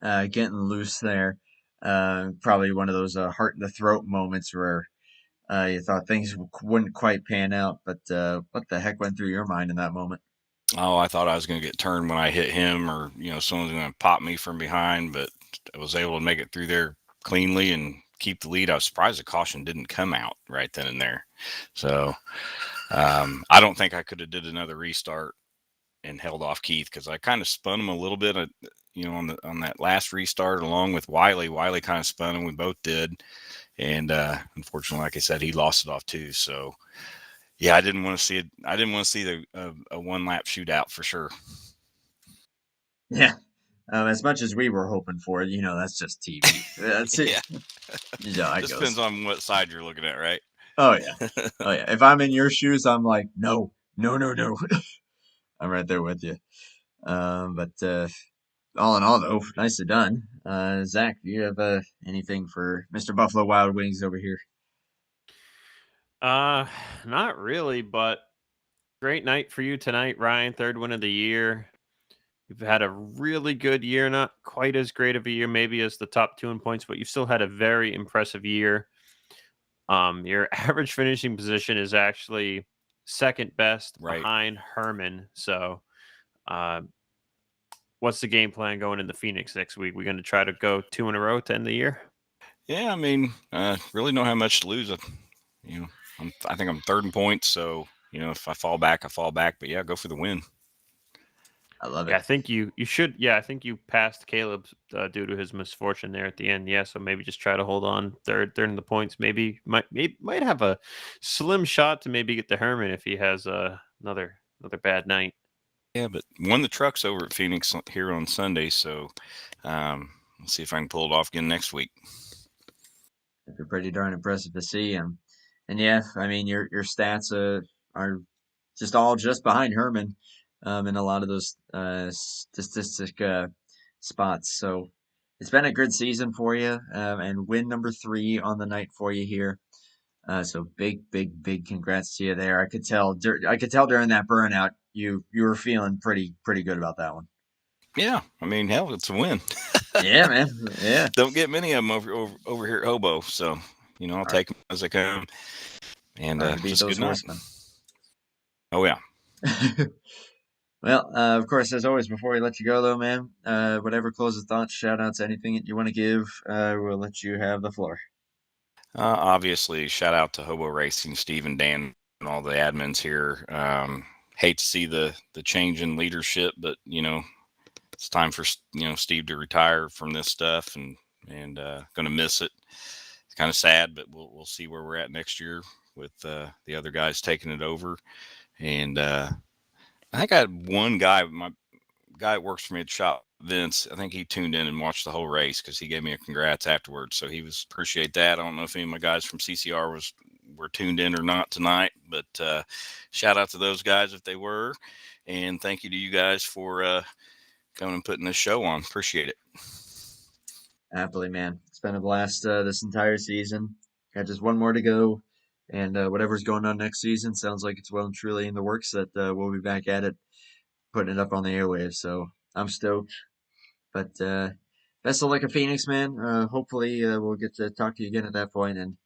getting loose there, Probably one of those heart in the throat moments where you thought things wouldn't quite pan out. But what the heck went through your mind in that moment? Oh, I thought I was going to get turned when I hit him, or someone's going to pop me from behind, but I was able to make it through there cleanly and keep the lead. I was surprised the caution didn't come out right then and there. So I don't think I could have did another restart and held off Keith, because I kind of spun him a little bit, on that last restart along with Wiley. Wiley kind of spun him. We both did, and unfortunately, like I said, he lost it off too. So yeah, I didn't want to see it. I didn't want to see a one lap shootout for sure. Yeah. As much as we were hoping for it, that's just TV. That's it. Yeah. Yeah, This depends on what side you're looking at, right? Oh yeah. Oh yeah. If I'm in your shoes, I'm like, no. I'm right there with you. But all in all, though, nicely done. Zach, do you have anything for Mr. Buffalo Wild Wings over here? Not really, but great night for you tonight, Ryan. Third win of the year. You've had a really good year, not quite as great of a year maybe as the top two in points, but you've still had a very impressive year. Your average finishing position is actually second best Right. behind Herman. So, what's the game plan going into Phoenix next week? We're going to try to go 2 in a row to end the year. Yeah, I mean, really don't have much to lose. I think I'm third in points, so if I fall back, I fall back. But yeah, go for the win. I love Yeah, I it. think you should. Yeah, I think you passed Caleb due to his misfortune there at the end. Yeah, so maybe just try to hold on third in the points. Maybe might have a slim shot to maybe get to Herman if he has another bad night. Yeah, but won the trucks over at Phoenix here on Sunday, so let's see if I can pull it off again next week. It'd be pretty darn impressive to see. And yeah, I mean, your stats are just behind Herman in a lot of those statistic spots. So it's been a good season for you, and win number 3 on the night for you here. So big congrats to you there. I could tell during that burnout you were feeling pretty good about that one. Yeah, I mean, hell, it's a win. Yeah, man. Yeah. Don't get many of them over here at HOBO, so I'll take them as they come. And Hard to beat just those good night. horsemen. Oh yeah. Well, of course, as always, before we let you go, though, man, whatever closing thoughts, shout outs, anything that you want to give, we'll let you have the floor. Obviously, shout out to HOBO Racing, Steve and Dan, and all the admins here. Hate to see the change in leadership, but it's time for Steve to retire from this stuff, and going to miss it. It's kind of sad, but we'll see where we're at next year with the other guys taking it over. And I think I had one guy, my guy that works for me at the shop, Vince. I think he tuned in and watched the whole race because he gave me a congrats afterwards. So he was appreciate that. I don't know if any of my guys from CCR were tuned in or not tonight, but shout out to those guys if they were, and thank you to you guys for coming and putting this show on. Appreciate it. Happily, man. It's been a blast this entire season. Got just one more to go, and whatever's going on next season sounds like it's well and truly in the works. That we'll be back at it, putting it up on the airwaves. So I'm stoked. But best of luck at Phoenix, man. Hopefully we'll get to talk to you again at that point, and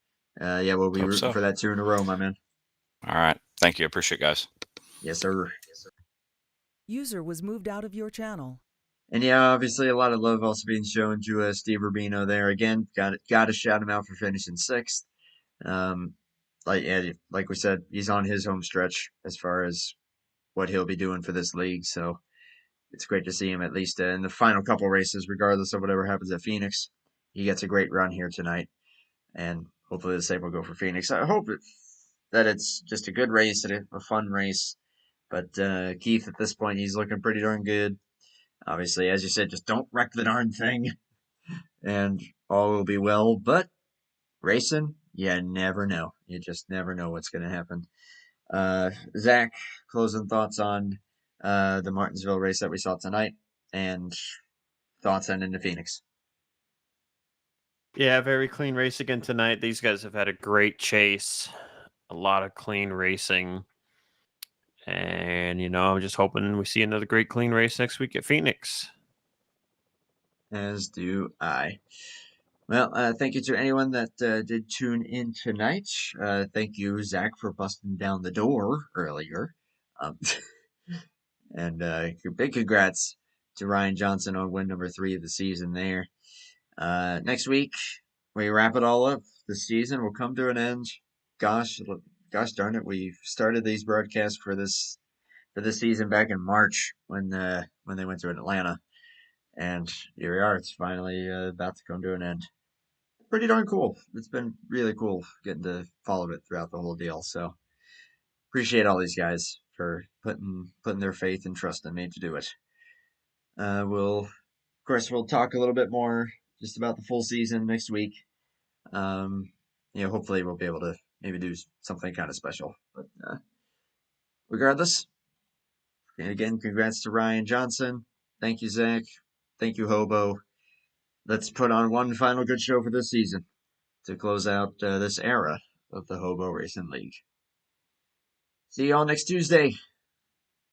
yeah, we'll be Hope rooting so. for that 2 in a row, my man. All right. Thank you. I appreciate it, guys. Yes, sir. User was moved out of your channel. And yeah, obviously a lot of love also being shown to Steve Rubino there. Again, got to shout him out for finishing 6th. Like we said, he's on his home stretch as far as what he'll be doing for this league. So it's great to see him at least in the final couple races, regardless of whatever happens at Phoenix. He gets a great run here tonight, and hopefully the same will go for Phoenix. I hope that it's just a good race and a fun race. But Keith, at this point, he's looking pretty darn good. Obviously, as you said, just don't wreck the darn thing, and all will be well. But racing, you never know. You just never know what's going to happen. Zach, closing thoughts on the Martinsville race that we saw tonight, and thoughts on into Phoenix. Yeah, very clean race again tonight. These guys have had a great chase, a lot of clean racing. And, I'm just hoping we see another great clean race next week at Phoenix. As do I. Well, thank you to anyone that did tune in tonight. Thank you, Zach, for busting down the door earlier. Um, and big congrats to Ryan Johnson on win number 3 of the season there. Next week, we wrap it all up. The season will come to an end. Gosh darn it, we started these broadcasts for this season back in March when they went to Atlanta, and here we are. It's finally about to come to an end. Pretty darn cool. It's been really cool getting to follow it throughout the whole deal. So appreciate all these guys for putting their faith and trust in me to do it. Of course, we'll talk a little bit more just about the full season next week. Hopefully we'll be able to maybe do something kind of special. But regardless, and again, congrats to Ryan Johnson. Thank you, Zach. Thank you, Hobo. Let's put on one final good show for this season to close out this era of the Hobo Racing League. See y'all next Tuesday.